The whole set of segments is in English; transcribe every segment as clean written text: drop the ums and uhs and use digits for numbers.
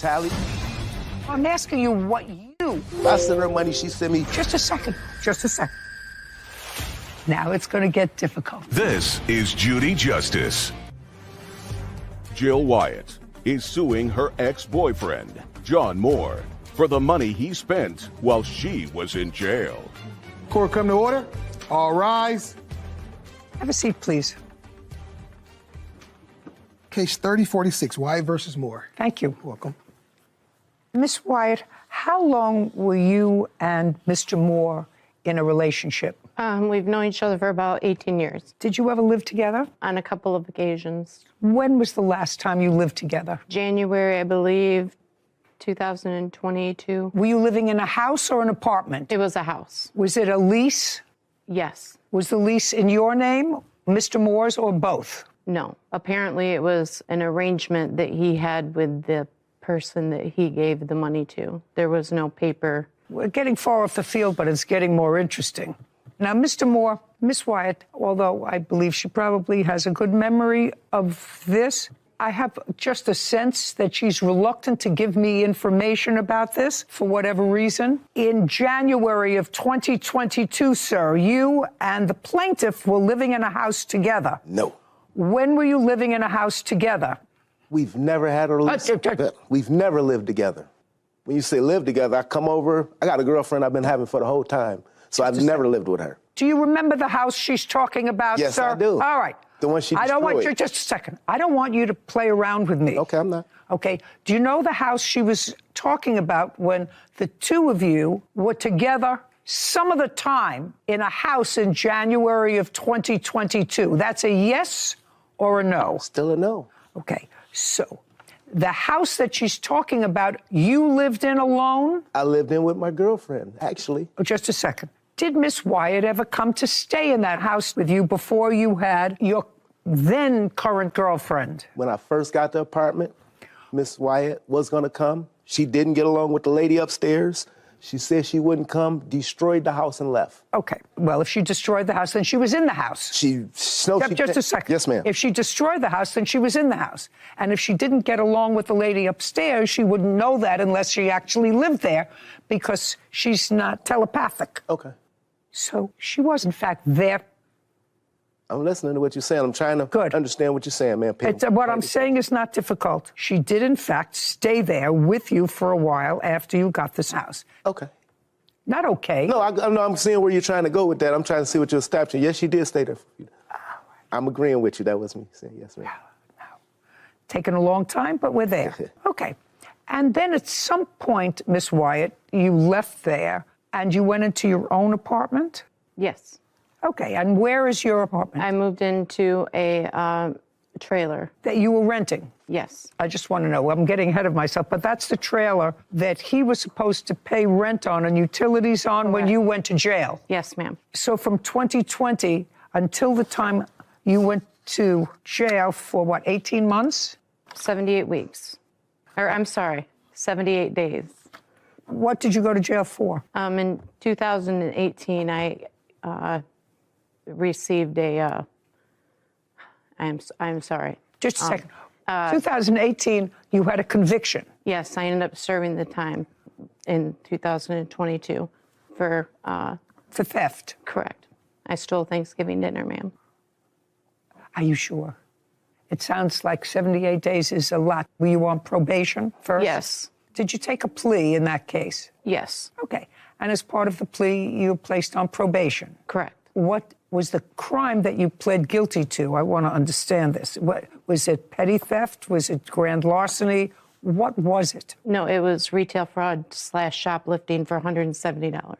tally. I'm asking you what you... I sent her money, she sent me... Just a second. Now it's going to get difficult. This is Judy Justice. Jill Wyatt is suing her ex-boyfriend, John Moore, for the money he spent while she was in jail. Court come to order. All rise. Have a seat, please. Case 3046, Wyatt versus Moore. Thank you. Welcome. Miss Wyatt, how long were you and Mr. Moore in a relationship? We've known each other for about 18 years. Did you ever live together? On a couple of occasions. When was the last time you lived together? January, I believe, 2022. Were you living in a house or an apartment? It was a house. Was it a lease? Yes. Was the lease in your name, Mr. Moore's, or both? No. Apparently, it was an arrangement that he had with the person that he gave the money to. There was no paper. We're getting far off the field, but it's getting more interesting. Now, Mr. Moore, Miss Wyatt, although I believe she probably has a good memory of this, I have just a sense that she's reluctant to give me information about this for whatever reason. In January of 2022, sir, you and the plaintiff were living in a house together. No. When were you living in a house together? We've never had a relationship. We've never lived together. When you say live together, I come over. I got a girlfriend I've been having for the whole time, so I've never lived with her. Do you remember the house she's talking about, yes, sir? Yes, I do. All right. The one she destroyed. I don't want you, just a second. I don't want you to play around with me. Okay, I'm not. Okay. Do you know the house she was talking about when the two of you were together some of the time in a house in January of 2022? That's a yes or a no? Still a no. Okay. So the house that she's talking about, you lived in alone? I lived in with my girlfriend, actually. Oh, just a second. Did Miss Wyatt ever come to stay in that house with you before you had your then current girlfriend? When I first got the apartment, Miss Wyatt was going to come. She didn't get along with the lady upstairs. She said she wouldn't come, destroyed the house, and left. Okay. Well, if she destroyed the house, then she was in the house. Just a second. Yes, ma'am. If she destroyed the house, then she was in the house. And if she didn't get along with the lady upstairs, she wouldn't know that unless she actually lived there, because she's not telepathic. Okay. So she was, in fact, there. I'm listening to what you're saying. I'm trying to understand what you're saying, man. What I'm saying is not difficult. She did, in fact, stay there with you for a while after you got this house. Okay. Not okay. No, I'm seeing where you're trying to go with that. I'm trying to see what you're establishing. Yes, she did stay there. I'm agreeing with you. That was me saying yes, ma'am. No. Taking a long time, but we're there. Okay. And then at some point, Miss Wyatt, you left there and you went into your own apartment? Yes. Okay, and where is your apartment? I moved into a trailer. That you were renting? Yes. I just want to know. I'm getting ahead of myself, but that's the trailer that he was supposed to pay rent on and utilities on when you went to jail? Yes, ma'am. So from 2020 until the time you went to jail for, what, 18 months? 78 weeks. Or, I'm sorry, 78 days. What did you go to jail for? In 2018, I received a, I'm sorry. Just a second. 2018, you had a conviction. Yes, I ended up serving the time in 2022 for theft. Correct. I stole Thanksgiving dinner, ma'am. Are you sure? It sounds like 78 days is a lot. Were you on probation first? Yes. Did you take a plea in that case? Yes. Okay. And as part of the plea, you were placed on probation? Correct. What was the crime that you pled guilty to? I want to understand this. What, was it petty theft? Was it grand larceny? What was it? No, it was retail fraud / shoplifting for $170.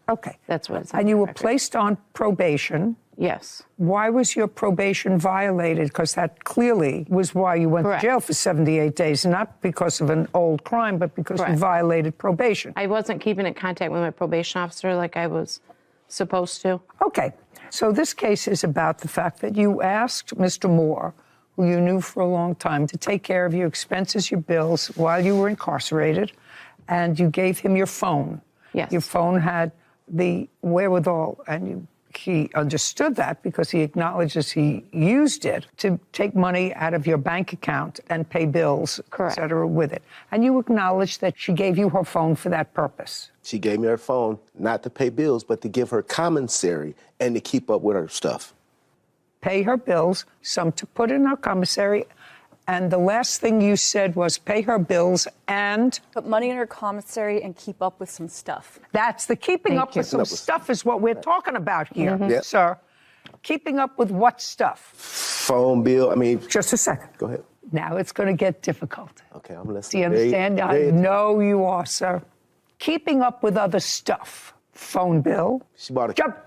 Okay. That's what it's. And you were placed on probation? Yes. Why was your probation violated? Because that clearly was why you went to jail for 78 days, not because of an old crime, but because you violated probation. I wasn't keeping in contact with my probation officer like I was supposed to. Okay. So this case is about the fact that you asked Mr. Moore, who you knew for a long time, to take care of your expenses, your bills, while you were incarcerated, and you gave him your phone. Yes. Your phone had the wherewithal, and he understood that because he acknowledges he used it to take money out of your bank account and pay bills, Correct. et cetera, with it. And you acknowledge that she gave you her phone for that purpose. She gave me her phone not to pay bills, but to give her commissary and to keep up with her stuff. Pay her bills, some to put in her commissary. And the last thing you said was pay her bills and... Put money in her commissary and keep up with some stuff. That's the keeping up with some stuff is what we're talking about here, Yep. sir. Keeping up with what stuff? Phone bill, Just a second. Go ahead. Now it's going to get difficult. Okay, I'm Do listening. you understand? I know you are, sir. Keeping up with other stuff. Phone bill. She bought a... Jump.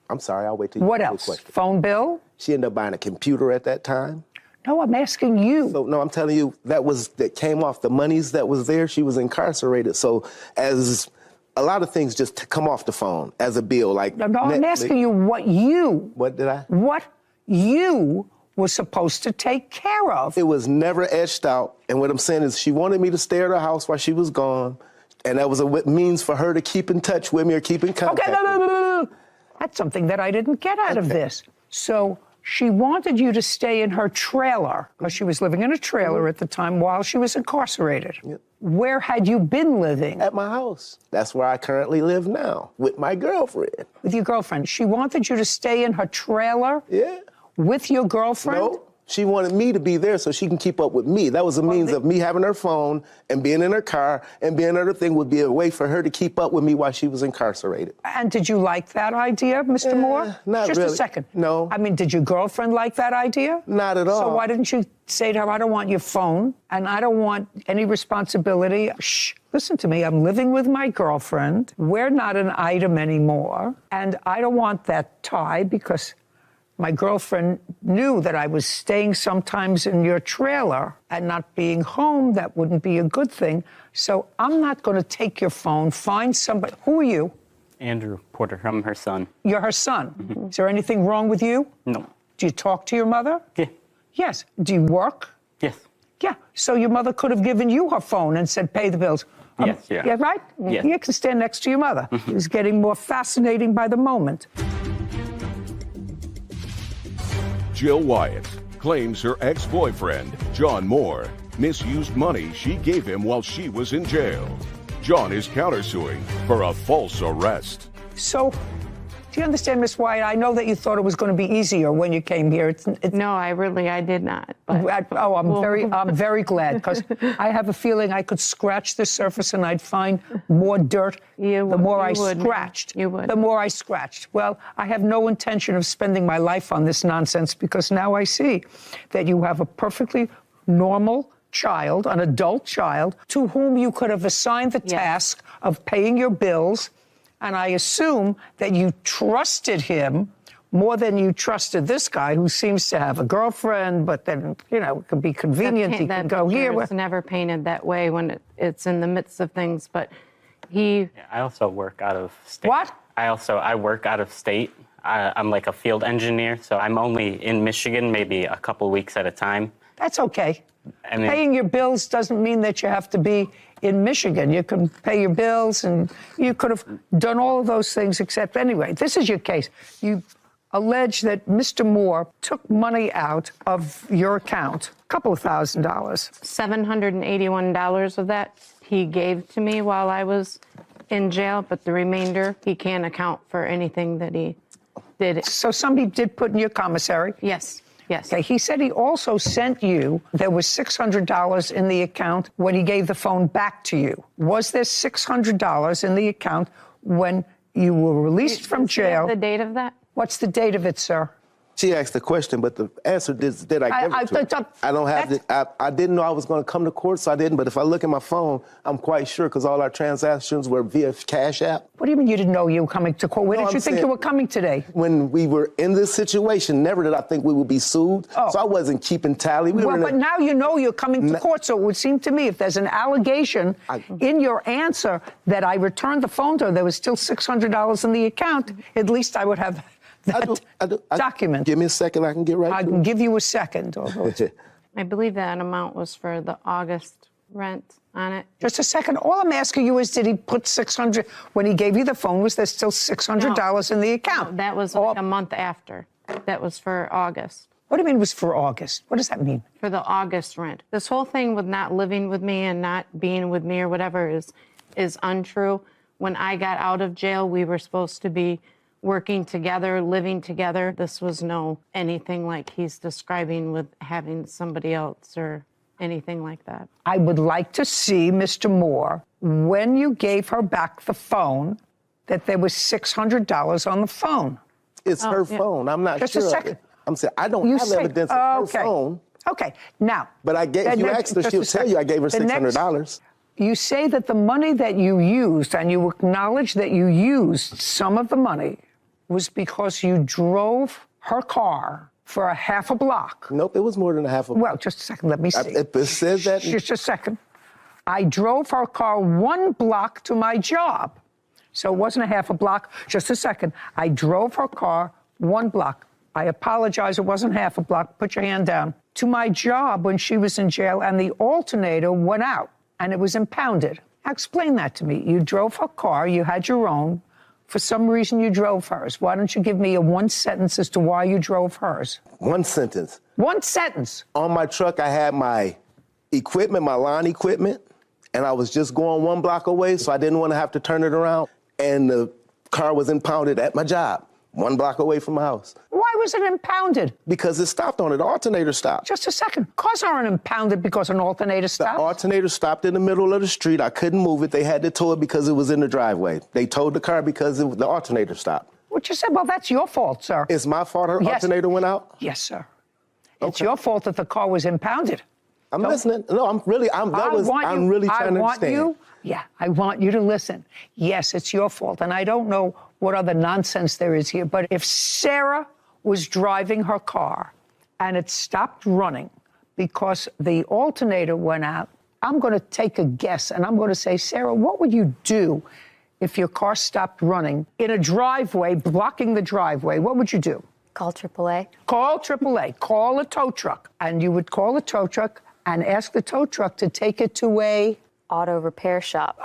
I'm sorry, I'll wait till you What ask the else? question. Phone bill? She ended up buying a computer at that time. No, I'm asking you. So, no, I'm telling you, that came off the monies that was there. She was incarcerated. So as a lot of things just come off the phone as a bill, like No, I'm asking you what you were supposed to take care of. It was never etched out. And what I'm saying is she wanted me to stay at her house while she was gone. And that was a means for her to keep in touch with me or keep in contact. Okay, no. That's something that I didn't get out of this. So she wanted you to stay in her trailer, because she was living in a trailer at the time while she was incarcerated. Yep. Where had you been living? At my house. That's where I currently live now, with my girlfriend. With your girlfriend. She wanted you to stay in her trailer? Yeah. With your girlfriend? No, she wanted me to be there so she can keep up with me. That was a means of me having her phone and being in her car, and being another thing would be a way for her to keep up with me while she was incarcerated. And did you like that idea, Mr. Moore? Not Just really. a second. No. I mean, did your girlfriend like that idea? Not at all. So why didn't you say to her, I don't want your phone, and I don't want any responsibility. Shh, listen to me. I'm living with my girlfriend. We're not an item anymore, and I don't want that tie because my girlfriend knew that I was staying sometimes in your trailer and not being home. That wouldn't be a good thing. So I'm not going to take your phone. Find somebody. Who are you? Andrew Porter. I'm her son. You're her son. Mm-hmm. Is there anything wrong with you? No. Do you talk to your mother? Yeah. Yes. Do you work? Yes. Yeah. So your mother could have given you her phone and said, pay the bills. Yes, yeah. Yeah, right? Yes. You can stand next to your mother. It's getting more fascinating by the moment. Jill Wyatt claims her ex-boyfriend, John Moore, misused money she gave him while she was in jail. John is countersuing for a false arrest. So, do you understand, Miss Wyatt? I know that you thought it was going to be easier when you came here. It's No, I did not. But I'm very glad, because I have a feeling I could scratch the surface and I'd find more dirt. The more I scratched. You would. The more I scratched. Well, I have no intention of spending my life on this nonsense, because now I see that you have a perfectly normal child, an adult child, to whom you could have assigned the task of paying your bills. And I assume that you trusted him more than you trusted this guy, who seems to have a girlfriend, but then, it can be convenient. He can go here. It's never painted that way when it's in the midst of things, but he... Yeah, I also work out of state. What? I work out of state. I'm like a field engineer, so I'm only in Michigan maybe a couple weeks at a time. That's okay. I mean, Paying your bills doesn't mean that you have to be in Michigan. You can pay your bills, and you could have done all of those things, except anyway, this is your case. You allege that Mr. Moore took money out of your account, a couple of $1,000. $781 of that he gave to me while I was in jail, but the remainder he can't account for anything that he did. So somebody did put in your commissary? Yes. Yes. Okay, he said he also sent you, there was $600 in the account when he gave the phone back to you. Was there $600 in the account when you were released from jail? The date of that? What's the date of it, sir? She asked the question, but the answer did I give it to her? I don't have it. I didn't know I was going to come to court, so I didn't. But if I look at my phone, I'm quite sure, because all our transactions were via Cash App. What do you mean you didn't know you were coming to court? Where did you think you were coming today? When we were in this situation, never did I think we would be sued. Oh. So I wasn't keeping tally. But now you know you're coming to court, so it would seem to me if there's an allegation in your answer that I returned the phone to her, there was still $600 in the account, at least I would have that document. Give me a second, I can get right to it. I can give you a second. I believe that amount was for the August rent. on it. Just a second. All I'm asking you is, did he put $600 when he gave you the phone? Was there still $600 in the account? No, that was like a month after. That was for August. What do you mean it was for August? What does that mean? For the August rent. This whole thing with not living with me and not being with me or whatever is untrue. When I got out of jail, we were supposed to be working together, living together. This was no anything like he's describing with having somebody else or anything like that. I would like to see, Mr. Moore, when you gave her back the phone, that there was $600 on the phone. It's her phone. I'm not Just sure. Just a second. I'm saying I don't have evidence of her phone. Okay, now. But I gave, if you asked her, she'll tell you I gave her $600. You say that the money that you used, and you acknowledge that you used some of the money, was because you drove her car for a half a block. Nope, it was more than a half a block. Well, just a second, let me see. It says that. Just a second. I drove her car 1 block to my job. So it wasn't a half a block. Just a second. I drove her car 1 block. I apologize, it wasn't half a block. Put your hand down. To my job when she was in jail, and the alternator went out, and it was impounded. Now explain that to me. You drove her car, you had your own. For some reason, you drove hers. Why don't you give me a 1 sentence as to why you drove hers? 1 sentence. 1 sentence. On my truck, I had my equipment, my lawn equipment, and I was just going 1 block away, so I didn't want to have to turn it around. And the car was impounded at my job, 1 block away from my house. Why was it impounded? Because it stopped on it. The alternator stopped. Just a second. Cars aren't impounded because an alternator stopped. The alternator stopped in the middle of the street. I couldn't move it. They had to tow it because it was in the driveway. They towed the car because the alternator stopped. What you said? Well, that's your fault, sir. It's my fault her alternator went out? Yes, sir. It's your fault that the car was impounded. I'm listening. No, I'm really trying to understand. I want you to listen. Yes, it's your fault. And I don't know what other nonsense there is here, but if Sarah was driving her car and it stopped running because the alternator went out, I'm going to take a guess and I'm going to say, Sarah, what would you do if your car stopped running in a driveway, blocking the driveway? What would you do? Call AAA. Call AAA. Call a tow truck. And you would call a tow truck and ask the tow truck to take it to a auto repair shop.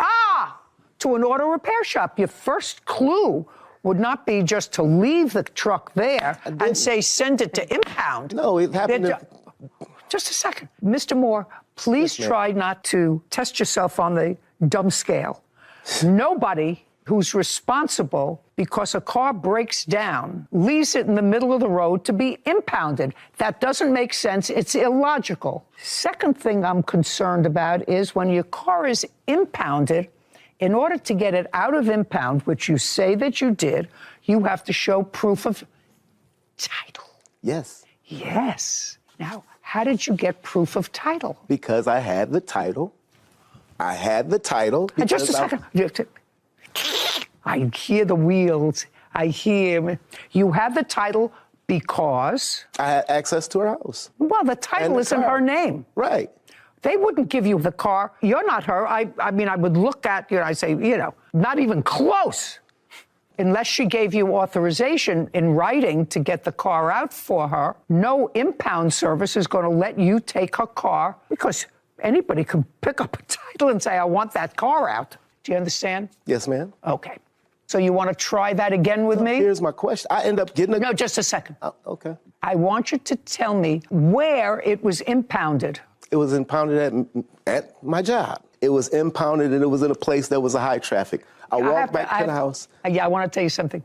To an auto repair shop. Your first clue would not be just to leave the truck there and say, send it to impound. No, it happened. Just a second. Mr. Moore, please try not to test yourself on the dumb scale. Nobody who's responsible because a car breaks down leaves it in the middle of the road to be impounded. That doesn't make sense. It's illogical. Second thing I'm concerned about is when your car is impounded, in order to get it out of impound, which you say that you did, you have to show proof of title. Yes. Yes. Now, how did you get proof of title? Because I had the title. Just a second. I hear the wheels. I hear. You had the title because? I had access to her house. Well, the title is in her name. Right. They wouldn't give you the car. You're not her. I mean, I would look at you and I say, not even close. Unless she gave you authorization in writing to get the car out for her, no impound service is going to let you take her car because anybody can pick up a title and say, I want that car out. Do you understand? Yes, ma'am. Okay. So you want to try that again with me? Here's my question. I end up getting a... No, just a second. Okay. I want you to tell me where it was impounded. It was impounded at my job. It was impounded and it was in a place that was a high traffic. I walked back to the house. Yeah, I want to tell you something.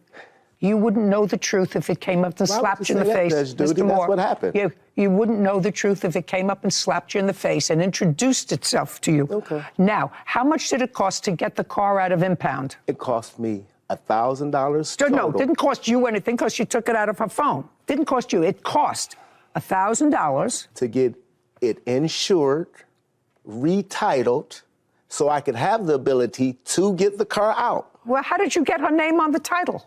You wouldn't know the truth if it came up and slapped you in the face, Mr. Moore. That's what happened. You wouldn't know the truth if it came up and slapped you in the face and introduced itself to you. Okay. Now, how much did it cost to get the car out of impound? It cost me $1,000 total. No, it didn't cost you anything because you took it out of her phone. Didn't cost you. It cost $1,000 to get it insured, retitled, so I could have the ability to get the car out. Well, how did you get her name on the title?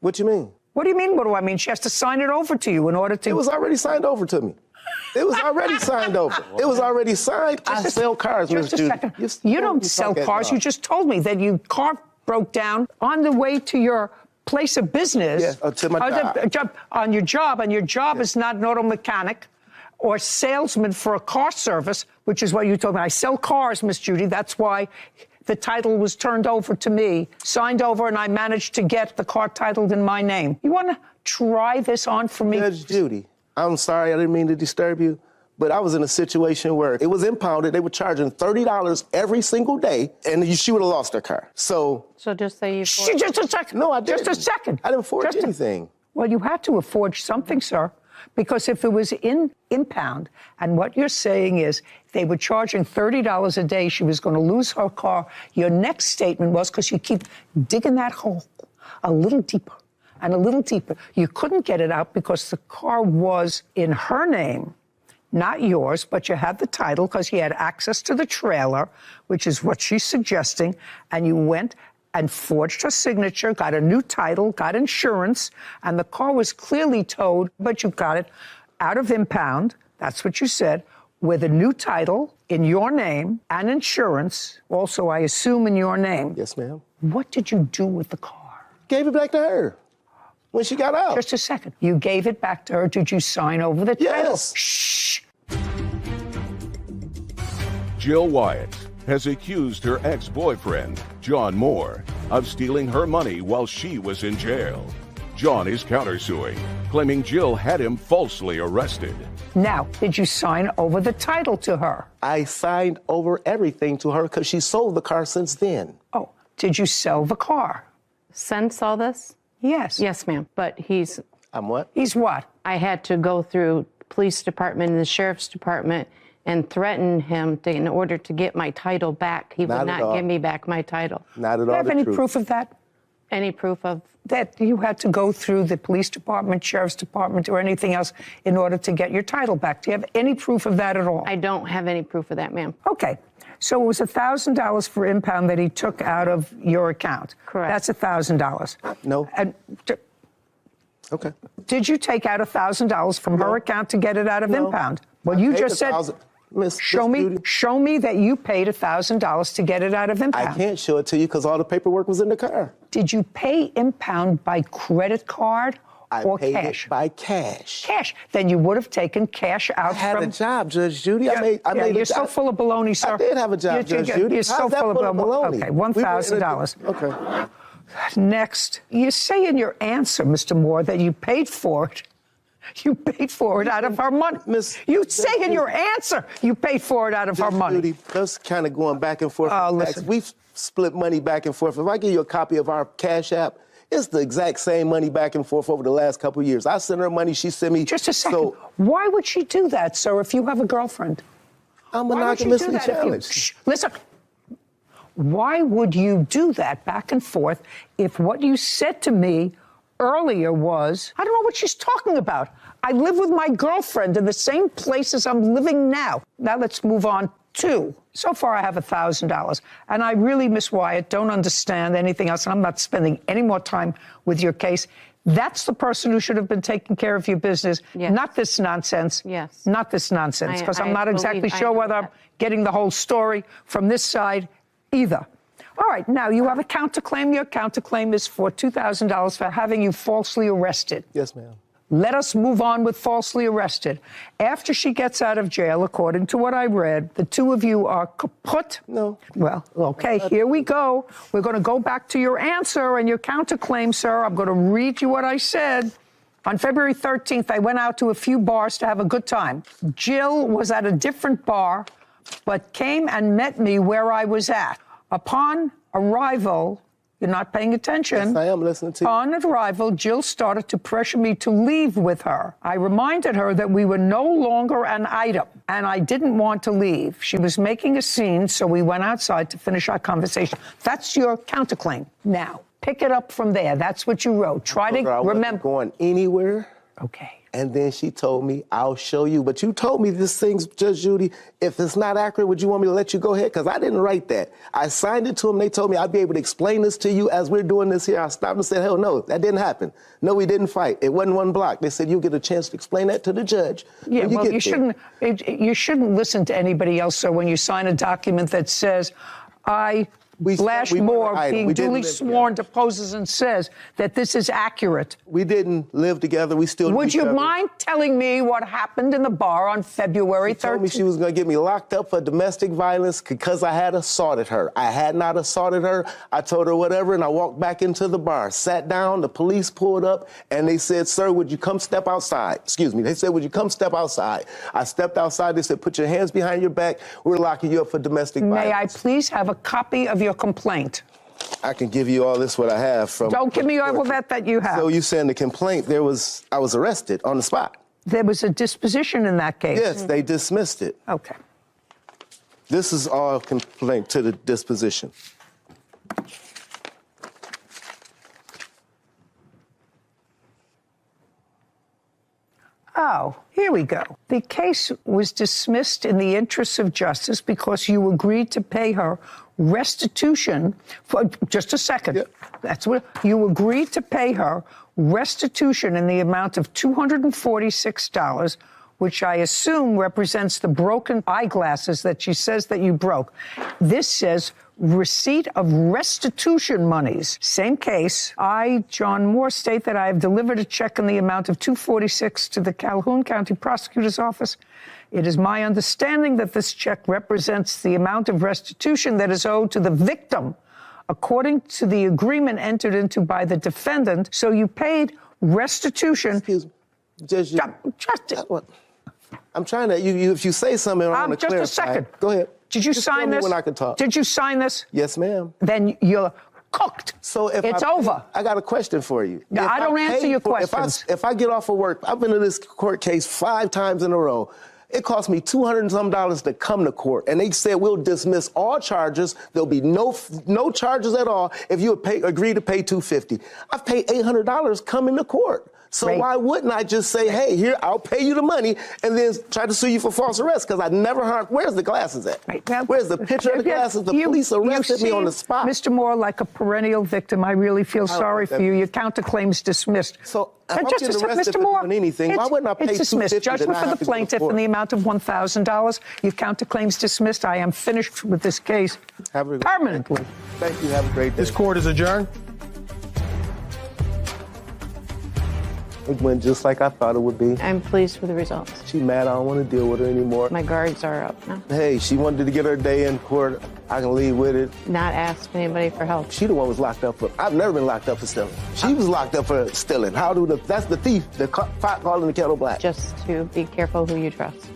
What do you mean? What do you mean, what do I mean? She has to sign it over to you in order to... It was already signed over to me. It was already signed over. It was already signed. I sell cars, Ms. Judy. You don't sell cars. You just told me that your car broke down on the way to your place of business. Yes, to my job. On your job, and your job is not an auto mechanic. or salesman for a car service, which is what you told me. I sell cars, Miss Judy. That's why the title was turned over to me, signed over, and I managed to get the car titled in my name. You want to try this on for me? Judge Judy, I'm sorry, I didn't mean to disturb you, but I was in a situation where it was impounded. They were charging $30 every single day, and she would have lost her car. So just say you. Just a second. No, I didn't. Just a second. I didn't forge anything. Well, you had to have forged something, sir, because if it was in impound, and what you're saying is they were charging $30 a day, she was going to lose her car. Your next statement was, because you keep digging that hole a little deeper and a little deeper, you couldn't get it out because the car was in her name, not yours, but you had the title because you had access to the trailer, which is what she's suggesting, and you went and forged her signature, got a new title, got insurance, and the car was clearly towed, but you got it out of impound, that's what you said, with a new title in your name and insurance, also, I assume, in your name. Yes, ma'am. What did you do with the car? Gave it back to her when she got out. Just a second. You gave it back to her. Did you sign over the title? Yes. Shh. Jill Wyatt has accused her ex-boyfriend, John Moore, of stealing her money while she was in jail. John is countersuing, claiming Jill had him falsely arrested. Now, did you sign over the title to her? I signed over everything to her because she sold the car since then. Oh, did you sell the car? Since all this? Yes. Yes, ma'am. But I'm what? He's what? I had to go through police department and the sheriff's department and threaten him in order to get my title back. He would not give me back my title. Not at all. Do you have any truth. proof of that? Any proof of? That you had to go through the police department, sheriff's department, or anything else in order to get your title back? Do you have any proof of that at all? I don't have any proof of that, ma'am. Okay. So it was $1,000 for impound that he took out of your account. Correct. That's $1,000. No. And Okay. did you take out $1,000 from her account to get it out of impound? Well, you just said. Show me that you paid $1,000 to get it out of impound. I can't show it to you because all the paperwork was in the car. Did you pay impound by credit card or I paid cash? it by cash. Cash. Then you would have taken cash out I had from. a job, Judge Judy. I made You're so full of baloney, sir. I did have a job, Judge Judy. You're so How's that full of baloney. Okay, $1,000. Okay. Next, you say in your answer, Mr. Moore, that you paid for it. You paid for it out of her money. You say in your answer you paid for it out of her money. Judy, that's kind of going back and forth. Listen. We've split money back and forth. If I give you a copy of our Cash App, it's the exact same money back and forth over the last couple of years. I sent her money, she sent me. Just a second. So, why would she do that, sir, if you have a girlfriend? I'm Why would you do monogamously that if you- challenged. Shh, listen. Why would you do that back and forth if what you said to me earlier was, I don't know what she's talking about. I live with my girlfriend in the same place as I'm living now. Now let's move on to, so far I have $1,000. And I really, Miss Wyatt, don't understand anything else. And I'm not spending any more time with your case. That's the person who should have been taking care of your business, Yes. not this nonsense. Yes. Not this nonsense, because I'm I not exactly believe- I sure know whether I'm that. getting the whole story from this side either. All right, now you have a counterclaim. Your counterclaim is for $2,000 for having you falsely arrested. Yes, ma'am. Let us move on with falsely arrested. After she gets out of jail, according to what I read, the two of you are kaput. No. Well, okay, here we go. We're going to go back to your answer and your counterclaim, sir. I'm going to read you what I said. On February 13th, I went out to a few bars to have a good time. Jill was at a different bar, but came and met me where I was at. Upon arrival, you're not paying attention. Yes, I am listening to you. Upon arrival, Jill started to pressure me to leave with her. I reminded her that we were no longer an item, and I didn't want to leave. She was making a scene, so we went outside to finish our conversation. That's your counterclaim. Now, pick it up from there. That's what you wrote. Try to I wasn't remember. going anywhere. Okay. And then she told me, I'll show you. But you told me this thing's, Judge Judy, if it's not accurate, would you want me to let you go ahead? Because I didn't write that. I signed it to them. They told me I'd be able to explain this to you as we're doing this here. I stopped and said, hell no, that didn't happen. No, we didn't fight. It wasn't one block. They said, you'll get a chance to explain that to the judge. Yeah, well, you shouldn't. shouldn't listen to anybody else. So when you sign a document that says, I Blash we Moore, were idle. being We didn't duly live sworn, deposes and says that this is accurate. We didn't live together. We still knew Would each you other. mind telling me what happened in the bar on February 13th? She told me she was going to get me locked up for domestic violence because I had assaulted her. I had not assaulted her. I told her whatever, and I walked back into the bar, sat down, the police pulled up, and they said, sir, would you come step outside? Excuse me. They said, would you come step outside? I stepped outside. They said, put your hands behind your back. We're locking you up for domestic violence. May I please have a copy of your complaint? I can give you all this, what I have from... Don't give me all that you have. So you saying the complaint, I was arrested on the spot. There was a disposition in that case. Yes, they dismissed it. Okay. This is all complaint to the disposition. Oh, here we go. The case was dismissed in the interests of justice because you agreed to pay her restitution for just a second. Yep. That's what you agreed to pay her restitution in the amount of $246, which I assume represents the broken eyeglasses that she says that you broke. This says receipt of restitution monies. Same case. I, John Moore, state that I have delivered a check in the amount of $246 to the Calhoun County Prosecutor's Office. It is my understanding that this check represents the amount of restitution that is owed to the victim, according to the agreement entered into by the defendant. So you paid restitution. Excuse me. Judge, Just I'm trying to, if you say something, I want to clarify. just a second. Go ahead. Did you Just sign tell me this? when I can talk. Did you sign this? Yes, ma'am. Then you're cooked. So if it's over. I got a question for you. No, If I don't answer pay your for- questions. If I get off of work, I've been in this court case 5 times in a row. It cost me $200 and some to come to court, and they said we'll dismiss all charges. There'll be no charges at all if you agree to pay $250. I've paid $800 coming to court. So Right. why wouldn't I just say, hey, here, I'll pay you the money, and then try to sue you for false arrest? Because I never heard, where's the glasses at? Right. Now, Where's the picture of the glasses? The police arrested me on the spot. Mr. Moore, like a perennial victim, I really feel sorry like for that. you. Your counterclaim's dismissed. So if I'm Just getting a sec, arrested Mr. for Moore, doing anything, why wouldn't I pay it's dismissed. $250 to Judgment not for have the to go to plaintiff court? in the amount of $1,000. Your counterclaim's dismissed. I am finished with this case Have a- permanently. Thank you. Have a great day. This court is adjourned. It went just like I thought it would be. I'm pleased with the results. She mad I don't want to deal with her anymore. My guards are up now. Hey, she wanted to get her day in court. I can leave with it. Not ask anybody for help. She the one was locked up for. I've never been locked up for stealing. She was locked up for stealing. That's the thief. The pot calling the kettle black. Just to be careful who you trust.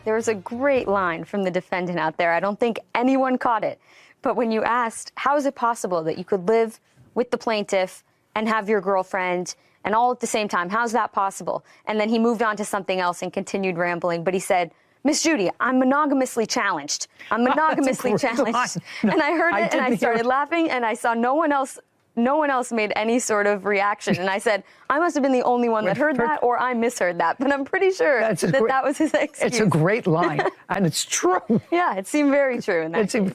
There was a great line from the defendant out there. I don't think anyone caught it. But when you asked, how is it possible that you could live with the plaintiff and have your girlfriend and all at the same time? How's that possible? And then he moved on to something else and continued rambling. But he said, Miss Judy, I'm monogamously challenged. I'm monogamously challenged. No, and I heard it and I didn't hear started it. laughing and I saw no one else made any sort of reaction. And I said, I must have been the only one that heard that, or I misheard that. But I'm pretty sure that was his excuse. It's a great line, and it's true. Yeah, it seemed very true in that case.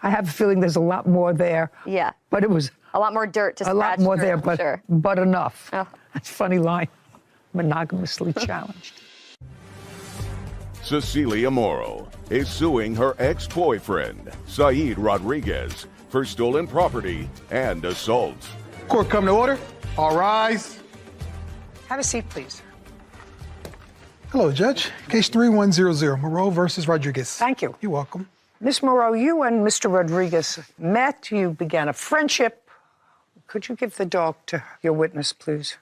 I have a feeling there's a lot more there. Yeah. But it was A lot more dirt to scratch a lot more through, there, I'm sure. but enough. Oh. That's a funny line. Monogamously challenged. Cecilia Morrow is suing her ex-boyfriend, Saeed Rodriguez, for stolen property and assault. Court come to order. All rise. Have a seat, please. Hello, Judge. Case 3100, Moreau versus Rodriguez. Thank you. You're welcome. Ms. Moreau, you and Mr. Rodriguez met. You began a friendship. Could you give the dog to your witness, please?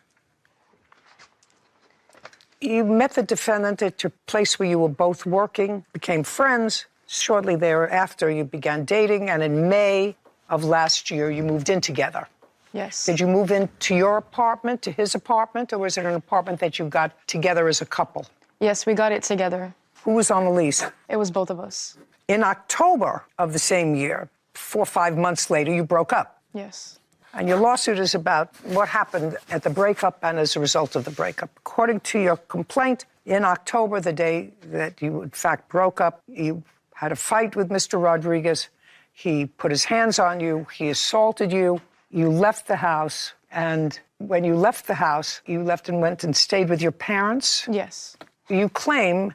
You met the defendant at your place where you were both working, became friends. Shortly thereafter, you began dating, and in May of last year, you moved in together. Yes. Did you move into your apartment, to his apartment, or was it an apartment that you got together as a couple? Yes, we got it together. Who was on the lease? It was both of us. In October of the same year, 4 or 5 months later, you broke up. Yes. And your lawsuit is about what happened at the breakup and as a result of the breakup. According to your complaint, in October, the day that you, in fact, broke up, you had a fight with Mr. Rodriguez. He put his hands on you. He assaulted you. You left the house. And when you left the house, you left and went and stayed with your parents. Yes. You claim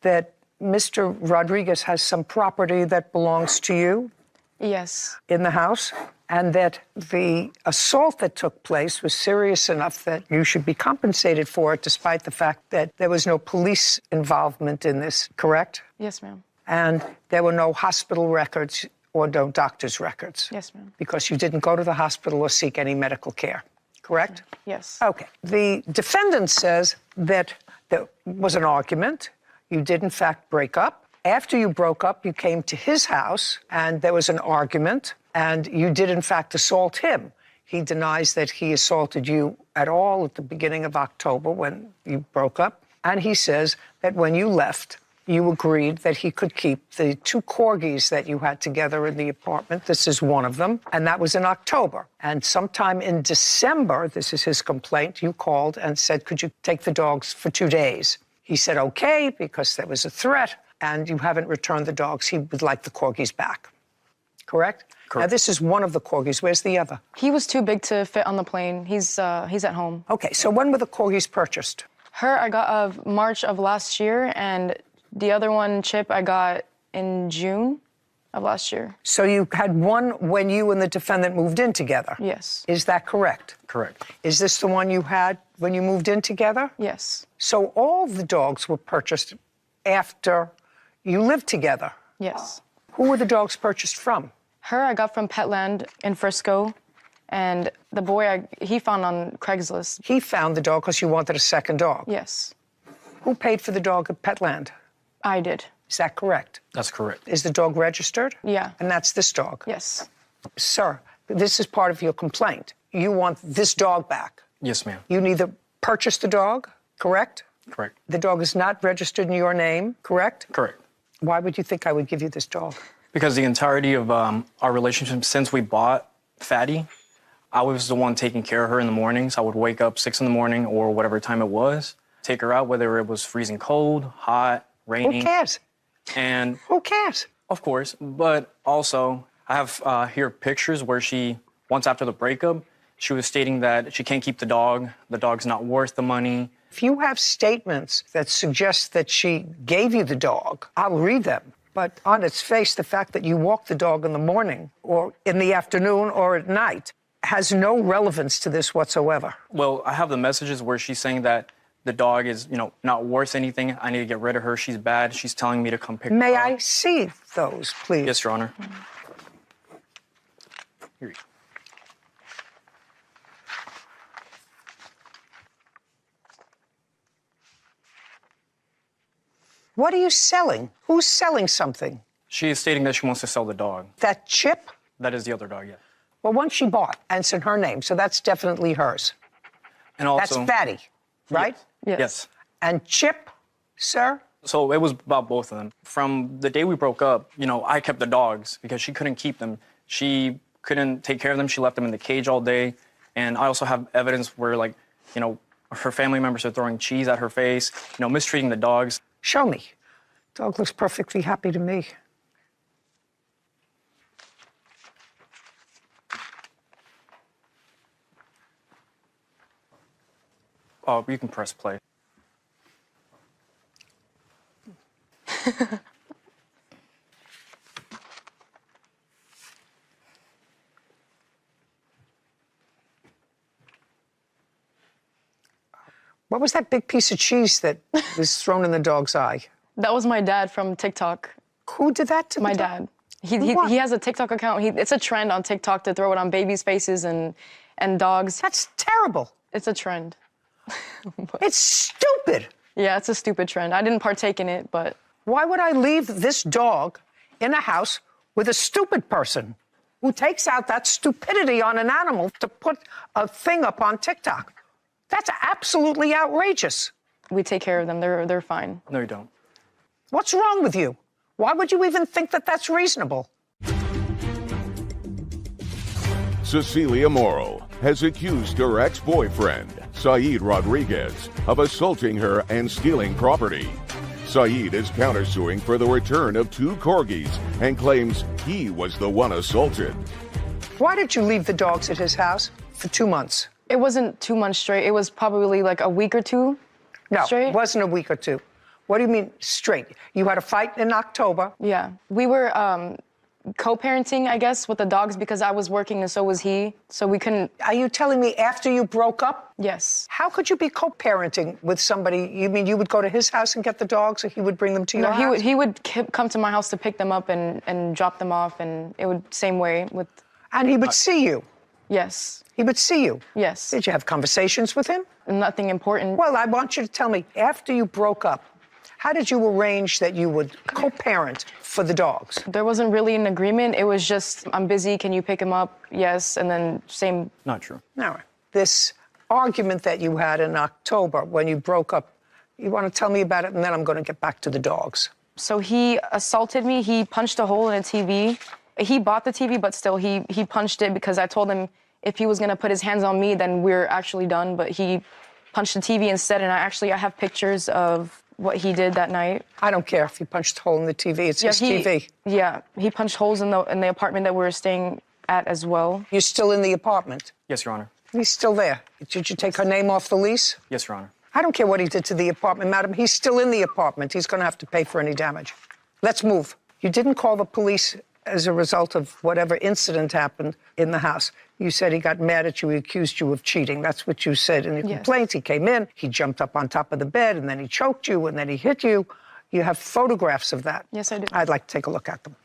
that Mr. Rodriguez has some property that belongs to you Yes. in the house, and that the assault that took place was serious enough that you should be compensated for it, despite the fact that there was no police involvement in this, correct? Yes, ma'am. And there were no hospital records or no doctor's records. Yes, ma'am. Because you didn't go to the hospital or seek any medical care, correct? Yes. Okay. The defendant says that there was an argument. You did, in fact, break up. After you broke up, you came to his house, and there was an argument, and you did, in fact, assault him. He denies that he assaulted you at all at the beginning of October when you broke up. And he says that when you left, you agreed that he could keep the 2 corgis that you had together in the apartment. This is one of them. And that was in October. And sometime in December, this is his complaint, you called and said, could you take the dogs for 2 days? He said, okay, because there was a threat, and you haven't returned the dogs. He would like the corgis back. Correct? Correct. Now, this is one of the corgis. Where's the other? He was too big to fit on the plane. He's at home. Okay, so when were the corgis purchased? Her I got of March of last year, and the other one, Chip, I got in June of last year. So you had one when you and the defendant moved in together? Yes. Is that correct? Correct. Is this the one you had when you moved in together? Yes. So all the dogs were purchased after you lived together? Yes. Who were the dogs purchased from? Her I got from Petland in Frisco, and the boy he found on Craigslist. He found the dog because you wanted a second dog? Yes. Who paid for the dog at Petland? I did. Is that correct? That's correct. Is the dog registered? Yeah. And that's this dog? Yes. Sir, this is part of your complaint. You want this dog back. Yes, ma'am. You neither purchased the dog, correct? Correct. The dog is not registered in your name, correct? Correct. Why would you think I would give you this dog? Because the entirety of our relationship since we bought Fatty, I was the one taking care of her in the mornings. I would wake up 6 in the morning or whatever time it was, take her out, whether it was freezing cold, hot, raining. Who cares? And Who cares? of course, but also I have here pictures where she, once after the breakup, she was stating that she can't keep the dog's not worth the money. If you have statements that suggest that she gave you the dog, I'll read them. But on its face, the fact that you walk the dog in the morning or in the afternoon or at night has no relevance to this whatsoever. Well, I have the messages where she's saying that the dog is, not worth anything. I need to get rid of her. She's bad. She's telling me to come pick her up. May I see those, please? Yes, Your Honor. Here you go. What are you selling? Who's selling something? She is stating that she wants to sell the dog. That Chip? That is the other dog, yeah. Well, one she bought, and it's in her name, so that's definitely hers. And also, That's Fatty, right? Yes. yes. And Chip, sir? So it was about both of them. From the day we broke up, I kept the dogs because she couldn't keep them. She couldn't take care of them. She left them in the cage all day. And I also have evidence where, her family members are throwing cheese at her face, mistreating the dogs. Show me. Dog looks perfectly happy to me. Oh, you can press play. What was that big piece of cheese that was thrown in the dog's eye? That was my dad from TikTok. Who did that to My the dog? dad. What? He has a TikTok account. It's a trend on TikTok to throw it on babies' faces and dogs. That's terrible. It's a trend. It's stupid. Yeah, it's a stupid trend. I didn't partake in it, but Why would I leave this dog in a house with a stupid person who takes out that stupidity on an animal to put a thing up on TikTok? That's absolutely outrageous. we take care of them. They're fine. No, you don't. What's wrong with you? Why would you even think that that's reasonable? Cecilia Morrow has accused her ex-boyfriend, Saeed Rodriguez, of assaulting her and stealing property. Saeed is countersuing for the return of 2 corgis and claims he was the one assaulted. Why did you leave the dogs at his house for 2 months? It wasn't 2 months straight. It was probably like a week or two No, straight. it wasn't a week or two. What do you mean straight? You had a fight in October. Yeah. We were co-parenting, I guess, with the dogs because I was working and so was he. So we couldn't. Are you telling me after you broke up? Yes. How could you be co-parenting with somebody? You mean you would go to his house and get the dogs, or he would bring them to your house? He would come to my house to pick them up and drop them off, and it would same way with. And he would see you. Yes. He would see you. Yes. Did you have conversations with him? Nothing important. Well, I want you to tell me, after you broke up, how did you arrange that you would co-parent for the dogs? There wasn't really an agreement. It was just, I'm busy, can you pick him up? Yes, and then same. Not true. Now, this argument that you had in October when you broke up, you want to tell me about it, and then I'm going to get back to the dogs. So he assaulted me. He punched a hole in a TV. He bought the TV, but still, he punched it because I told him if he was going to put his hands on me, then we're actually done. But he punched the TV instead, and I have pictures of what he did that night. I don't care if he punched a hole in the TV. It's his TV. Yeah, he punched holes in the apartment that we were staying at as well. You're still in the apartment? Yes, Your Honor. He's still there. Did you take her name off the lease? Yes, Your Honor. I don't care what he did to the apartment, madam. He's still in the apartment. He's going to have to pay for any damage. Let's move. You didn't call the police as a result of whatever incident happened in the house. You said he got mad at you, he accused you of cheating. That's what you said in your complaint. He came in, he jumped up on top of the bed, and then he choked you, and then he hit you. You have photographs of that. Yes, I do. I'd like to take a look at them.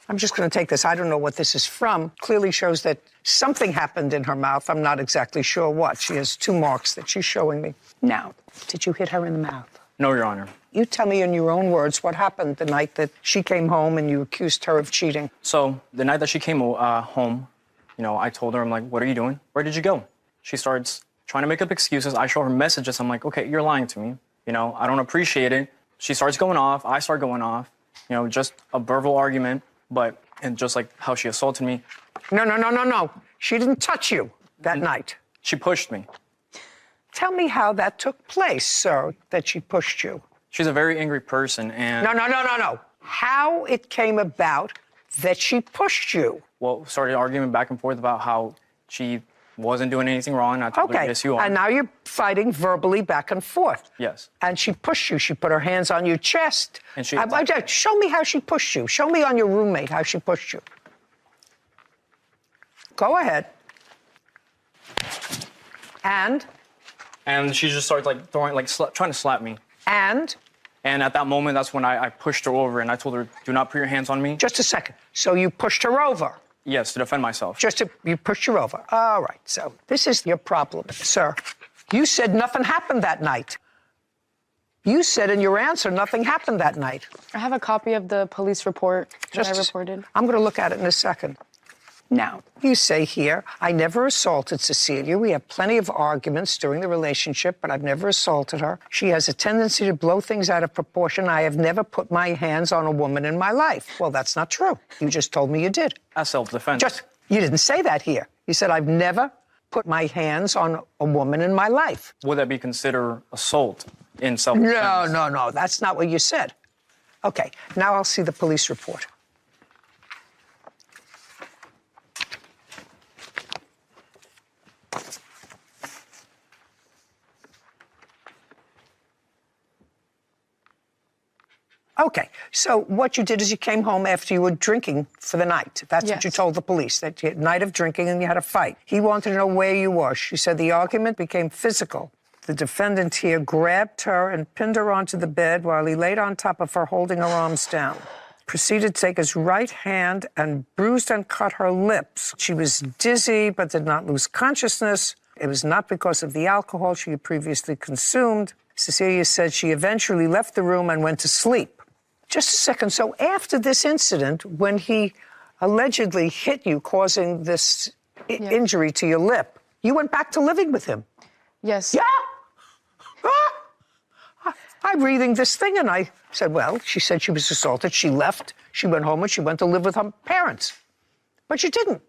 I'm just going to take this. I don't know what this is from. Clearly shows that something happened in her mouth. I'm not exactly sure what. She has 2 marks that she's showing me. Now, did you hit her in the mouth? No, Your Honor. You tell me in your own words what happened the night that she came home and you accused her of cheating. So the night that she came home, I told her, I'm like, what are you doing? Where did you go? She starts trying to make up excuses. I show her messages. I'm like, okay, you're lying to me. I don't appreciate it. She starts going off. I start going off. Just a verbal argument. And just like how she assaulted me. No. She didn't touch you that night. She pushed me. Tell me how that took place, sir, that she pushed you. She's a very angry person, and... No. How it came about that she pushed you. Well, started arguing back and forth about how she wasn't doing anything wrong. And I told her, yes, you are. And now you're fighting verbally back and forth. Yes. And she pushed you. She put her hands on your chest. And she... Show me how she pushed you. Show me on your roommate how she pushed you. Go ahead. And she just started trying to slap me. And at that moment, that's when I pushed her over and I told her, do not put your hands on me. Just a second. So you pushed her over? Yes, to defend myself. You pushed her over. All right. So this is your problem, sir. You said nothing happened that night. You said in your answer nothing happened that night. I have a copy of the police report that I reported. I'm going to look at it in a second. Now, you say here, I never assaulted Cecilia. We have plenty of arguments during the relationship, but I've never assaulted her. She has a tendency to blow things out of proportion. I have never put my hands on a woman in my life. Well, that's not true. You just told me you did. That's self-defense. You didn't say that here. You said, I've never put my hands on a woman in my life. Would that be considered assault in self-defense? No. That's not what you said. Okay, now I'll see the police report. Okay, so what you did is you came home after you were drinking for the night. That's what you told the police, that you had a night of drinking and you had a fight. He wanted to know where you were. She said the argument became physical. The defendant here grabbed her and pinned her onto the bed while he laid on top of her, holding her arms down. Proceeded to take his right hand and bruised and cut her lips. She was dizzy but did not lose consciousness. It was not because of the alcohol she had previously consumed. Cecilia said she eventually left the room and went to sleep. Just a second. So after this incident, when he allegedly hit you, causing this injury to your lip, you went back to living with him? Yes. Yeah? I'm reading this thing, and I said, well, she said she was assaulted. She left. She went home, and she went to live with her parents. But you didn't.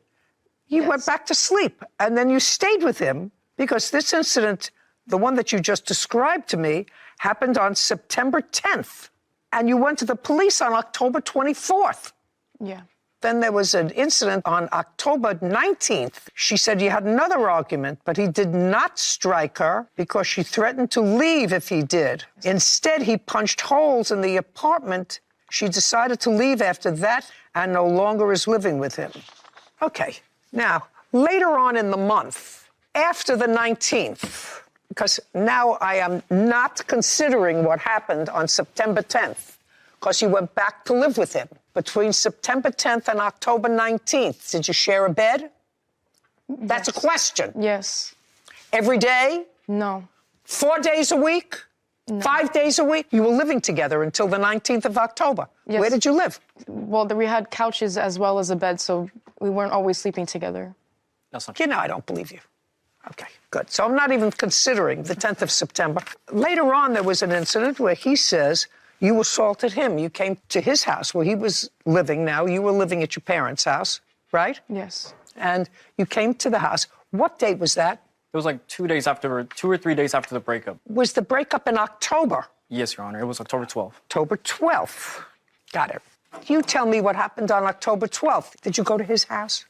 You went back to sleep, and then you stayed with him because this incident, the one that you just described to me, happened on September 10th. And you went to the police on October 24th. Yeah. Then there was an incident on October 19th. She said you had another argument, but he did not strike her because she threatened to leave if he did. Instead, he punched holes in the apartment. She decided to leave after that and no longer is living with him. Okay, now, later on in the month, after the 19th, because now I am not considering what happened on September 10th, because you went back to live with him. Between September 10th and October 19th, did you share a bed? That's a question. Yes. Every day? No. 4 days a week? No. 5 days a week? You were living together until the 19th of October. Yes. Where did you live? Well, we had couches as well as a bed, so we weren't always sleeping together. That's not true. You know, I don't believe you. Okay, good. So I'm not even considering the 10th of September. Later on, there was an incident where he says you assaulted him. You came to his house where he was living now. You were living at your parents' house, right? Yes. And you came to the house. What date was that? It was like 2 or 3 days after the breakup. Was the breakup in October? Yes, Your Honor. It was October 12th. October 12th. Got it. You tell me what happened on October 12th. Did you go to his house?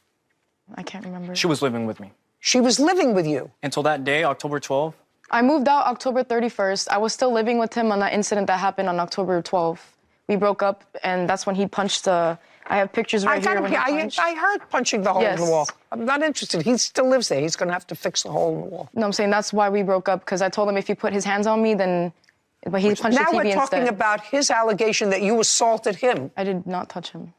I can't remember. She was living with me. She was living with you? Until that day, October 12th. I moved out October 31st. I was still living with him on that incident that happened on October 12th. We broke up, and that's when he punched the... I have pictures right here when he punched. I heard punching the hole in the wall. I'm not interested. He still lives there. He's going to have to fix the hole in the wall. No, I'm saying that's why we broke up, because I told him if he put his hands on me, then... But he punched the TV instead. Now we're talking instead. about his allegation that you assaulted him. I did not touch him.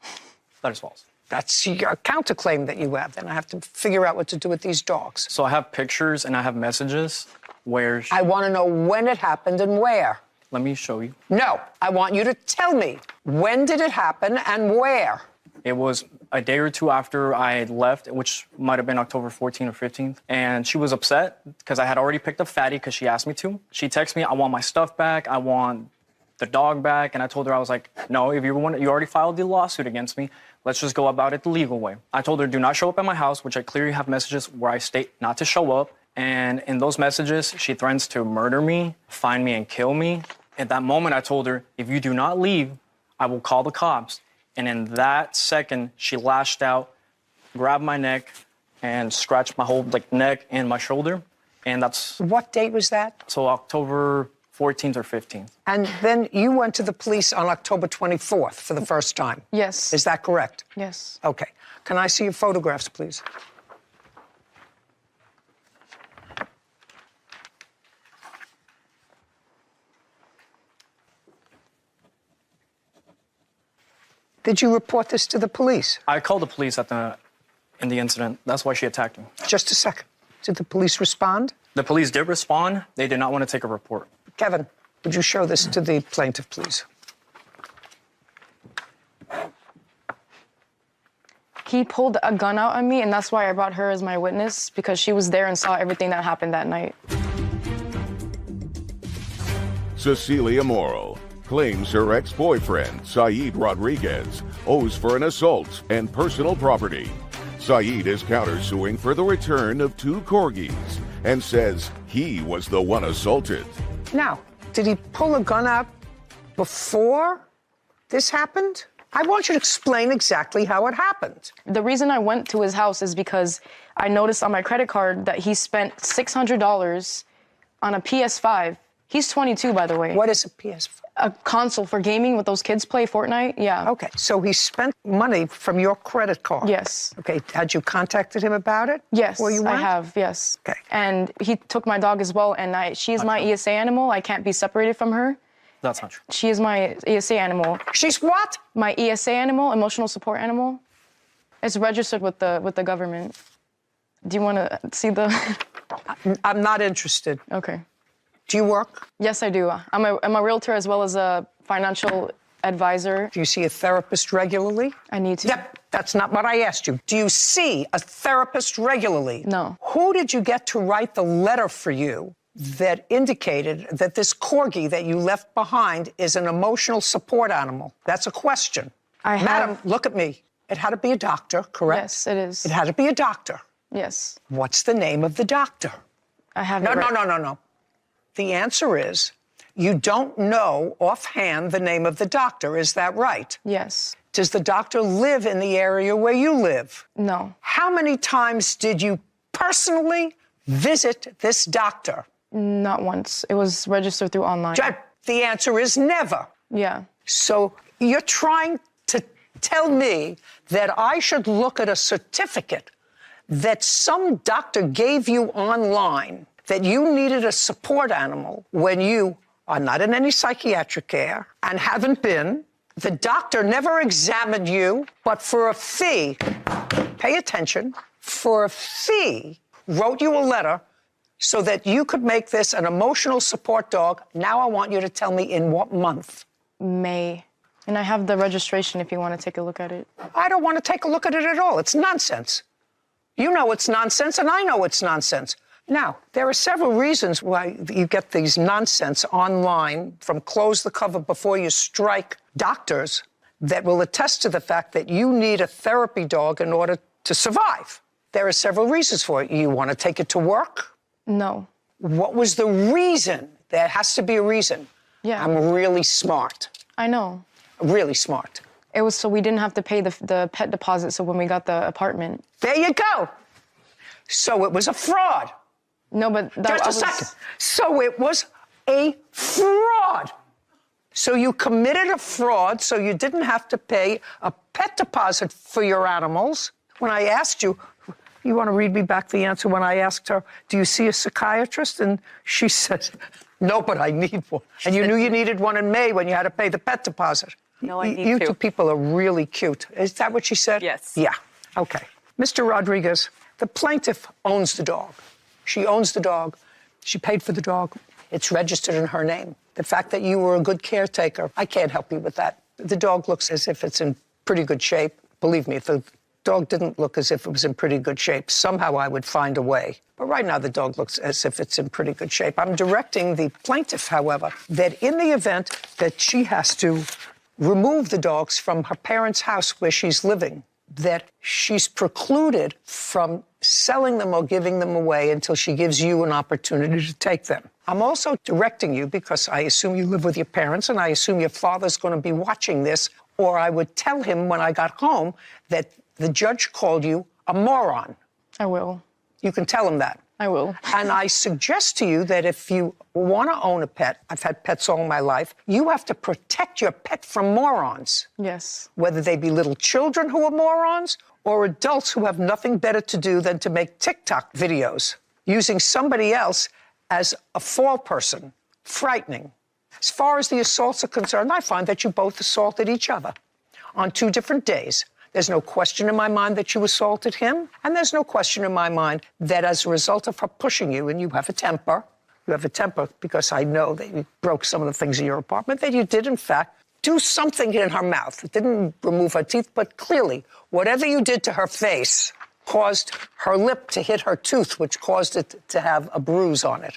That is false. That's a counterclaim that you have. Then I have to figure out what to do with these dogs. So I have pictures and I have messages where... I want to know when it happened and where. Let me show you. No, I want you to tell me. When did it happen and where? It was a day or two after I had left, which might have been October 14th or 15th. And she was upset because I had already picked up Fatty because she asked me to. She texted me, I want my stuff back. I want the dog back. And I told her, I was like, no, if you already filed the lawsuit against me, let's just go about it the legal way. I told her, do not show up at my house, which I clearly have messages where I state not to show up. And in those messages, she threatens to murder me, find me, and kill me. At that moment, I told her, if you do not leave, I will call the cops. And in that second, she lashed out, grabbed my neck, and scratched my whole neck and my shoulder. And that's... What date was that? So October 14th or 15th. And then you went to the police on October 24th for the first time. Yes. Is that correct? Yes. Okay. Can I see your photographs, please? Did you report this to the police? I called the police in the incident. That's why she attacked me. Just a second. Did the police respond? The police did respond. They did not want to take a report. Kevin, would you show this to the plaintiff, please? He pulled a gun out on me, and that's why I brought her as my witness, because she was there and saw everything that happened that night. Cecilia Morrow claims her ex-boyfriend, Saeed Rodriguez, owes for an assault and personal property. Saeed is countersuing for the return of 2 corgis and says he was the one assaulted. Now, did he pull a gun out before this happened? I want you to explain exactly how it happened. The reason I went to his house is because I noticed on my credit card that he spent $600 on a PS5. He's 22, by the way. What is a PS5? A console for gaming with those kids play Fortnite, yeah. Okay, so he spent money from your credit card? Yes. Okay, had you contacted him about it? Yes, Well, you I went? have, yes. Okay. And he took my dog as well, and she is my ESA animal. I can't be separated from her. That's not true. She is my ESA animal. She's what? My ESA animal, emotional support animal. It's registered with the government. Do you want to see the... I'm not interested. Okay. Do you work? Yes, I do. I'm a realtor as well as a financial advisor. Do you see a therapist regularly? I need to. Yep, that's not what I asked you. Do you see a therapist regularly? No. Who did you get to write the letter for you that indicated that this corgi that you left behind is an emotional support animal? That's a question. Madam, look at me. It had to be a doctor, correct? Yes, it is. It had to be a doctor. Yes. What's the name of the doctor? I have No. The answer is You don't know offhand the name of the doctor, is that right? Yes. Does the doctor live in the area where you live? No. How many times did you personally visit this doctor? Not once. It was registered through online. The answer is never. Yeah. So you're trying to tell me that I should look at a certificate that some doctor gave you online that you needed a support animal when you are not in any psychiatric care and haven't been. The doctor never examined you, but for a fee, pay attention, for a fee, wrote you a letter so that you could make this an emotional support dog. Now I want you to tell me in what month? May. And I have the registration if you want to take a look at it. I don't want to take a look at it at all. It's nonsense. You know it's nonsense, and I know it's nonsense. Now, there are several reasons why you get these nonsense online from close the cover before you strike doctors that will attest to the fact that you need a therapy dog in order to survive. There are several reasons for it. You want to take it to work? No. What was the reason? There has to be a reason. Yeah. I'm really smart. I know. Really smart. It was so we didn't have to pay the pet deposit, so when we got the apartment. There you go. So it was a fraud. No, but that Just a second. So it was a fraud. So you committed a fraud, so you didn't have to pay a pet deposit for your animals. When I asked you, you want to read me back the answer when I asked her, do you see a psychiatrist? And she said, no, but I need one. And you knew you needed one in May when you had to pay the pet deposit. No, I need You two. two people are really cute. Is that what she said? Yes. Yeah. Okay. Mr. Rodriguez, the plaintiff owns the dog. She owns the dog. She paid for the dog. It's registered in her name. The fact that you were a good caretaker, I can't help you with that. The dog looks as if it's in pretty good shape. Believe me, if the dog didn't look as if it was in pretty good shape, somehow I would find a way. But right now, the dog looks as if it's in pretty good shape. I'm directing the plaintiff, however, that in the event that she has to remove the dogs from her parents' house where she's living, that she's precluded from selling them or giving them away until she gives you an opportunity to take them. I'm also directing you because I assume you live with your parents and I assume your father's going to be watching this, or I would tell him when I got home that the judge called you a moron. I will. You can tell him that. I will. And I suggest to you that if you want to own a pet, I've had pets all my life, you have to protect your pet from morons. Yes. Whether they be little children who are morons or adults who have nothing better to do than to make TikTok videos using somebody else as a fall person. Frightening. As far as the assaults are concerned, I find that you both assaulted each other on 2 different days. There's no question in my mind that you assaulted him, and there's no question in my mind that as a result of her pushing you, and you have a temper because I know that you broke some of the things in your apartment, that you did, in fact, do something in her mouth. It didn't remove her teeth, but clearly, whatever you did to her face caused her lip to hit her tooth, which caused it to have a bruise on it.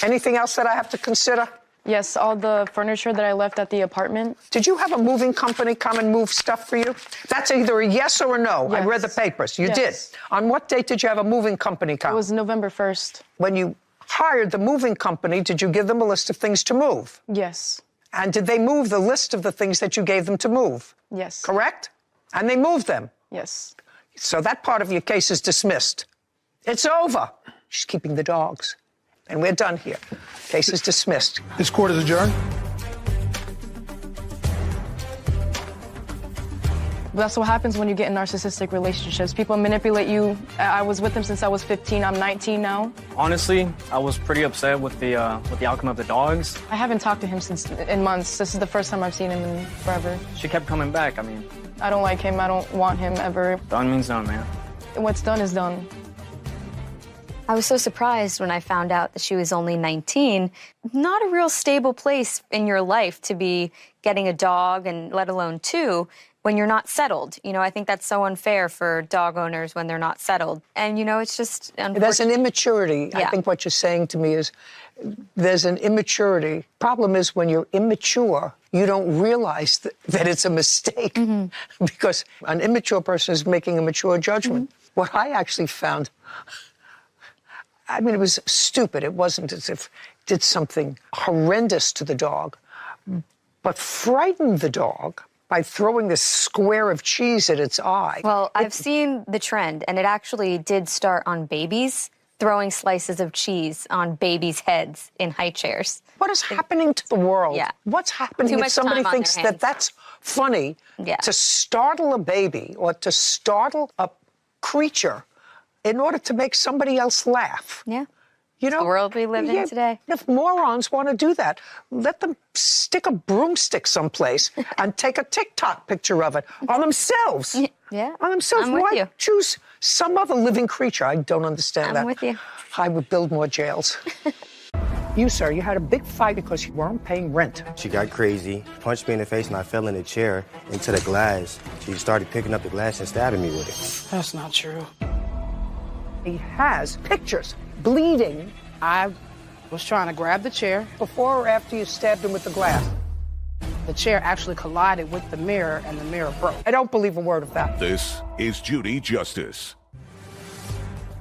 Anything else that I have to consider? Yes, all the furniture that I left at the apartment. Did you have a moving company come and move stuff for you? That's either a yes or a no. Yes. I read the papers. You Yes. did. On what date did you have a moving company come? It was November 1st. When you hired the moving company, did you give them a list of things to move? Yes. And did they move the list of the things that you gave them to move? Yes. Correct? And they moved them. Yes. So that part of your case is dismissed. It's over. She's keeping the dogs. And we're done here. Case is dismissed. This court is adjourned. That's what happens when you get in narcissistic relationships. People manipulate you. I was with him since I was 15. I'm 19 now. Honestly, I was pretty upset with the outcome of the dogs. I haven't talked to him in months. This is the first time I've seen him in forever. She kept coming back. I mean, I don't like him. I don't want him ever. done means done, man. What's done is done. I was so surprised when I found out that she was only 19. Not a real stable place in your life to be getting a dog, and let alone 2, when you're not settled. You know, I think that's so unfair for dog owners when they're not settled. And, you know, it's just unfortunate. There's an immaturity. I Yeah. think what you're saying to me is there's an immaturity. Problem is when you're immature, you don't realize that it's a mistake because an immature person is making a mature judgment. What I actually found, I mean, it was stupid. It wasn't as if did something horrendous to the dog, but frightened the dog by throwing this square of cheese at its eye. Well, I've seen the trend, and it actually did start on babies, throwing slices of cheese on babies' heads in high chairs. What is happening to the world? Yeah. What's happening Too if much somebody time on thinks their that hands. that's funny Yeah. to startle a baby or to startle a creature in order to make somebody else laugh? Yeah. You know, the world we live in today. If morons want to do that, let them stick a broomstick someplace and take a TikTok picture of it on themselves. Yeah. On themselves. I'm with Why you. choose some other living creature? I don't understand that. I'm with you. I would build more jails. You, sir, you had a big fight because you weren't paying rent. She got crazy, punched me in the face, and I fell in the chair into the glass. She started picking up the glass and stabbing me with it. That's not true. He has pictures, bleeding. I was trying to grab the chair. Before or after you stabbed him with the glass? The chair actually collided with the mirror, and the mirror broke. I don't believe a word of that. This is Judy Justice.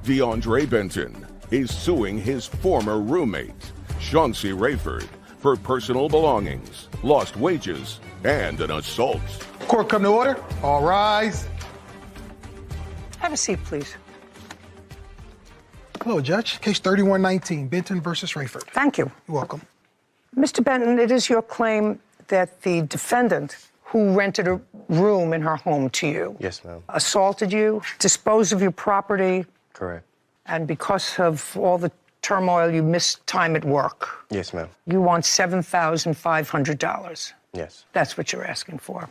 DeAndre Benton is suing his former roommate, Chauncey Rayford, for personal belongings, lost wages, and an assault. Court come to order. All rise. Have a seat, please. Hello, Judge. Case 3119, Benton versus Rayford. Thank you. You're welcome. Mr. Benton, it is your claim that the defendant who rented a room in her home to you Yes, ma'am. assaulted you, disposed of your property, Correct. and because of all the turmoil, you missed time at work. Yes, ma'am. You want $7,500. Yes. That's what you're asking for.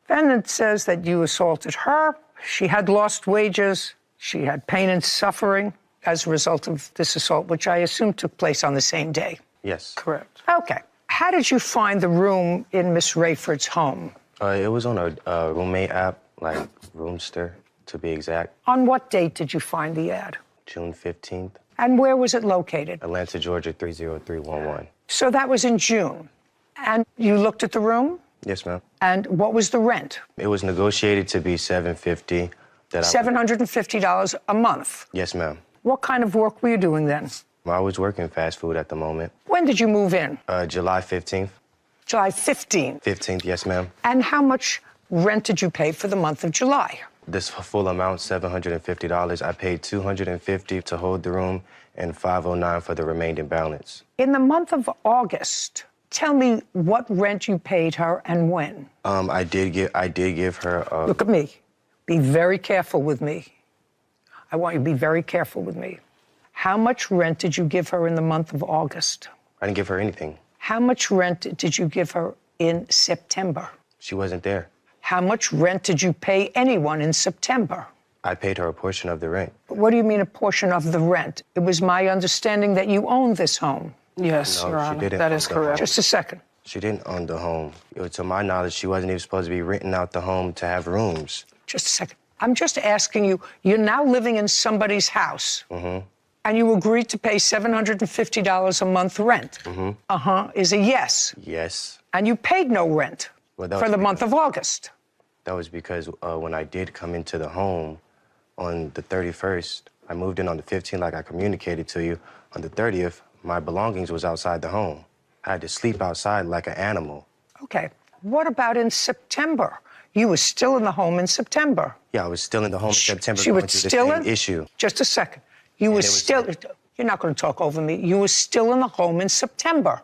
Defendant says that you assaulted her. She had lost wages. She had pain and suffering as a result of this assault, which I assume took place on the same day. Yes. Correct. Okay. How did you find the room in Miss Rayford's home? It was on a roommate app, like Roomster, to be exact. On what date did you find the ad? June 15th, And where was it located? Atlanta, Georgia, 30311. So that was in June. And you looked at the room? Yes, ma'am. And what was the rent? It was negotiated to be $750. $750 a month. Yes, ma'am. What kind of work were you doing then? I was working fast food at the moment. When did you move in? July 15th. July 15th. 15th, yes, ma'am. And how much rent did you pay for the month of July? This full amount, $750. I paid $250 to hold the room and $509 for the remaining balance. In the month of August, tell me what rent you paid her and when. I did give her. Look at me. Be very careful with me. I want you to be very careful with me. How much rent did you give her in the month of August? I didn't give her anything. How much rent did you give her in September? She wasn't there. How much rent did you pay anyone in September? I paid her a portion of the rent. What do you mean a portion of the rent? It was my understanding that you owned this home. Yes, No, Your she Honor. didn't That own is the correct. Just a second. She didn't own the home. To my knowledge, she wasn't even supposed to be renting out the home to have rooms. Just a second. I'm just asking you, you're now living in somebody's house. And you agreed to pay $750 a month rent. Is a yes. Yes. And you paid no rent Well, that for was the month of August. That was because when I did come into the home on the 31st, I moved in on the 15th like I communicated to you. On the 30th, my belongings was outside the home. I had to sleep outside like an animal. Okay. What about in September? You were still in the home in September. Yeah, I was still in the home in September She going was through the still same in? issue. Just a second. You were it was- still, you're not going to talk over me. You were still in the home in September.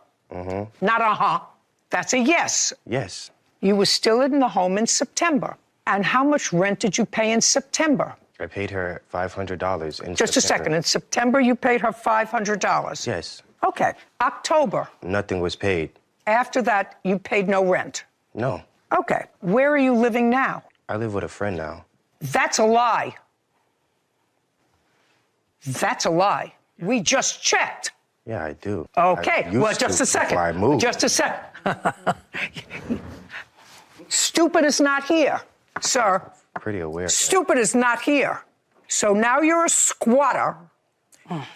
Not That's a yes. Yes. You were still in the home in September. And how much rent did you pay in September? I paid her $500 in Just a September. second. In September, you paid her $500. Yes. Okay. October. Nothing was paid. After that, you paid no rent. No. Okay. Where are you living now? I live with a friend now. That's a lie. That's a lie. We just checked. Yeah, I do. Okay. I used Well, just to a second. before I moved. Just a second. Stupid is not here, sir. Pretty aware. of that. Stupid is not here. So now you're a squatter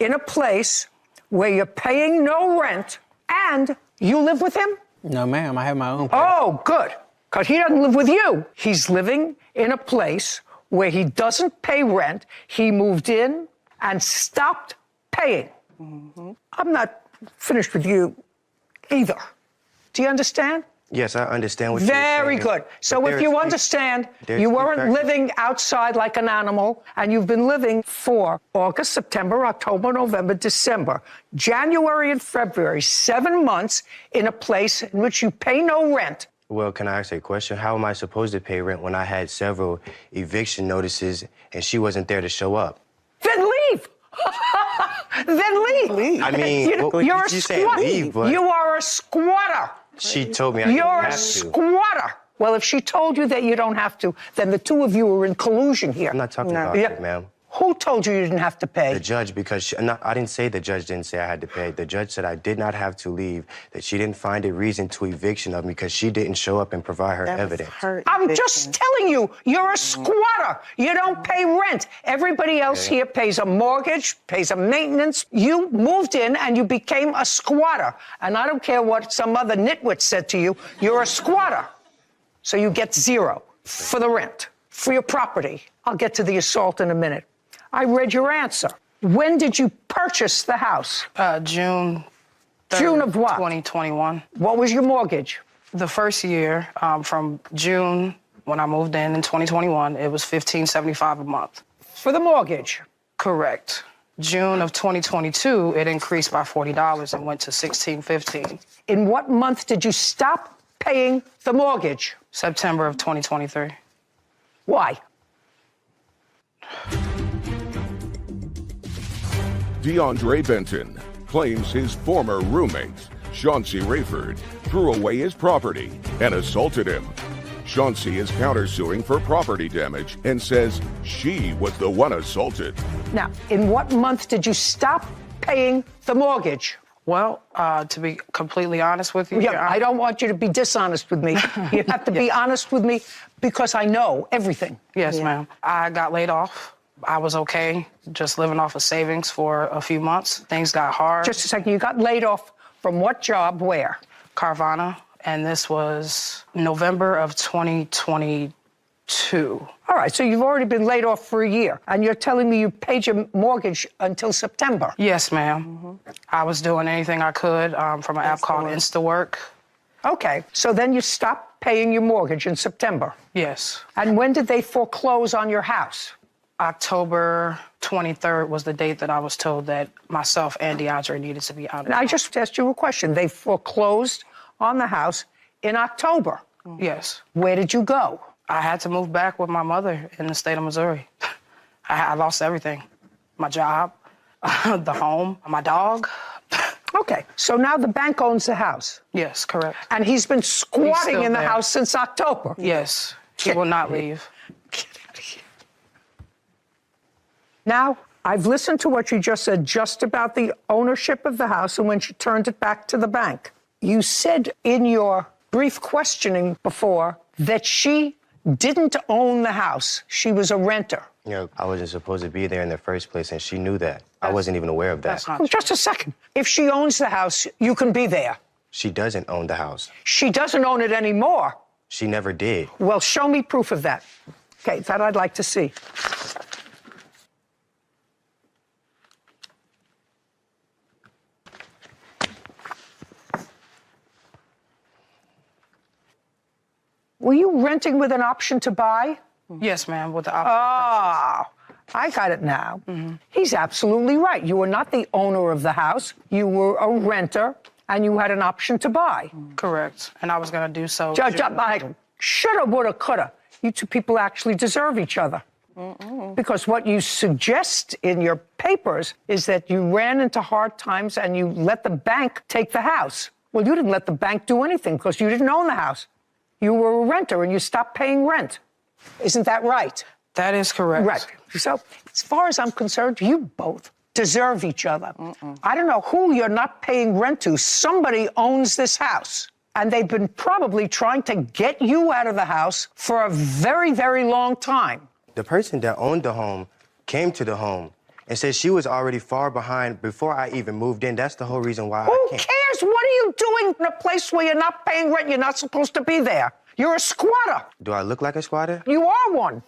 in a place where you're paying no rent and you live with him? No, ma'am. I have my own place. Oh, good. Because he doesn't live with you. He's living in a place where he doesn't pay rent. He moved in and stopped paying. I'm not finished with you either. Do you understand? Yes, I understand what you're saying. Very good. So if you understand, you weren't living outside like an animal, and you've been living for August, September, October, November, December, January and February, 7 months in a place in which you pay no rent. Well, can I ask a question? How am I supposed to pay rent when I had several eviction notices and she wasn't there to show up? Then leave. Then leave. I mean, you're a you said squatter. leave, but You are a squatter. she told me I didn't You're a have to. squatter. Well, if she told you that you don't have to, then the two of you are in collusion here. I'm not talking about it, ma'am. Who told you you didn't have to pay? The judge, because I didn't say the judge didn't say I had to pay. The judge said I did not have to leave, that she didn't find a reason to eviction of me because she didn't show up and provide her evidence. I'm just telling you, you're a squatter. You don't pay rent. Everybody else here pays a mortgage, pays a maintenance. You moved in and you became a squatter. And I don't care what some other nitwit said to you, you're a squatter. So you get zero for the rent, for your property. I'll get to the assault in a minute. I read your answer. When did you purchase the house? June 3rd, June of what? 2021. What was your mortgage? The first year, from June when I moved in 2021, it was $1,575 a month. For the mortgage? Correct. June of 2022, it increased by $40 and went to $1,615. In what month did you stop paying the mortgage? September of 2023. Why? DeAndre Benton claims his former roommate, Chauncey Rayford, threw away his property and assaulted him. Chauncey is countersuing for property damage and says she was the one assaulted. Now, in what month did you stop paying the mortgage? Well, to be completely honest with you, Yeah, I don't want you to be dishonest with me. You have to be honest with me because I know everything. Yes, ma'am. I got laid off. I was okay, just living off of savings for a few months. Things got hard. Just a second, you got laid off from what job, where? Carvana, and this was November of 2022. All right, so you've already been laid off for a year, and you're telling me you paid your mortgage until September? Yes, ma'am. I was doing anything I could from an app called InstaWork. Okay, so then you stopped paying your mortgage in September? Yes. And when did they foreclose on your house? October 23rd was the date that I was told that myself and DeAndre needed to be out of the I house. just asked you a question. They foreclosed on the house in October. Yes. Where did you go? I had to move back with my mother in the state of Missouri. I lost everything. My job, the home, my dog. Okay, so now the bank owns the house. Yes, correct. And he's been squatting still in the there. house since October. Yes, he will not leave. Get out of here. Now, I've listened to what you just said just about the ownership of the house and when she turned it back to the bank. You said in your brief questioning before that she didn't own the house. She was a renter. You know, I wasn't supposed to be there in the first place, and she knew that. I wasn't even aware of that. That's not Oh, just a second. If she owns the house, you can be there. She doesn't own the house. She doesn't own it anymore. She never did. Well, show me proof of that. Okay, that I'd like to see. Were you renting with an option to buy? Yes, ma'am, with the option. Oh, I got it now. He's absolutely right. You were not the owner of the house. You were a renter, and you had an option to buy. Correct. And I was going to do so. Judge, I shoulda, woulda, coulda. You two people actually deserve each other. Because what you suggest in your papers is that you ran into hard times and you let the bank take the house. Well, you didn't let the bank do anything because you didn't own the house. You were a renter and you stopped paying rent. Isn't that right? That is correct. Right. So, as far as I'm concerned, you both deserve each other. I don't know who you're not paying rent to. Somebody owns this house. And they've been probably trying to get you out of the house for a very, very long time. The person that owned the home came to the home and said she was already far behind before I even moved in. That's the whole reason why Who I came. cares? What are you doing in a place where you're not paying rent? You're not supposed to be there. You're a squatter. Do I look like a squatter? You are one.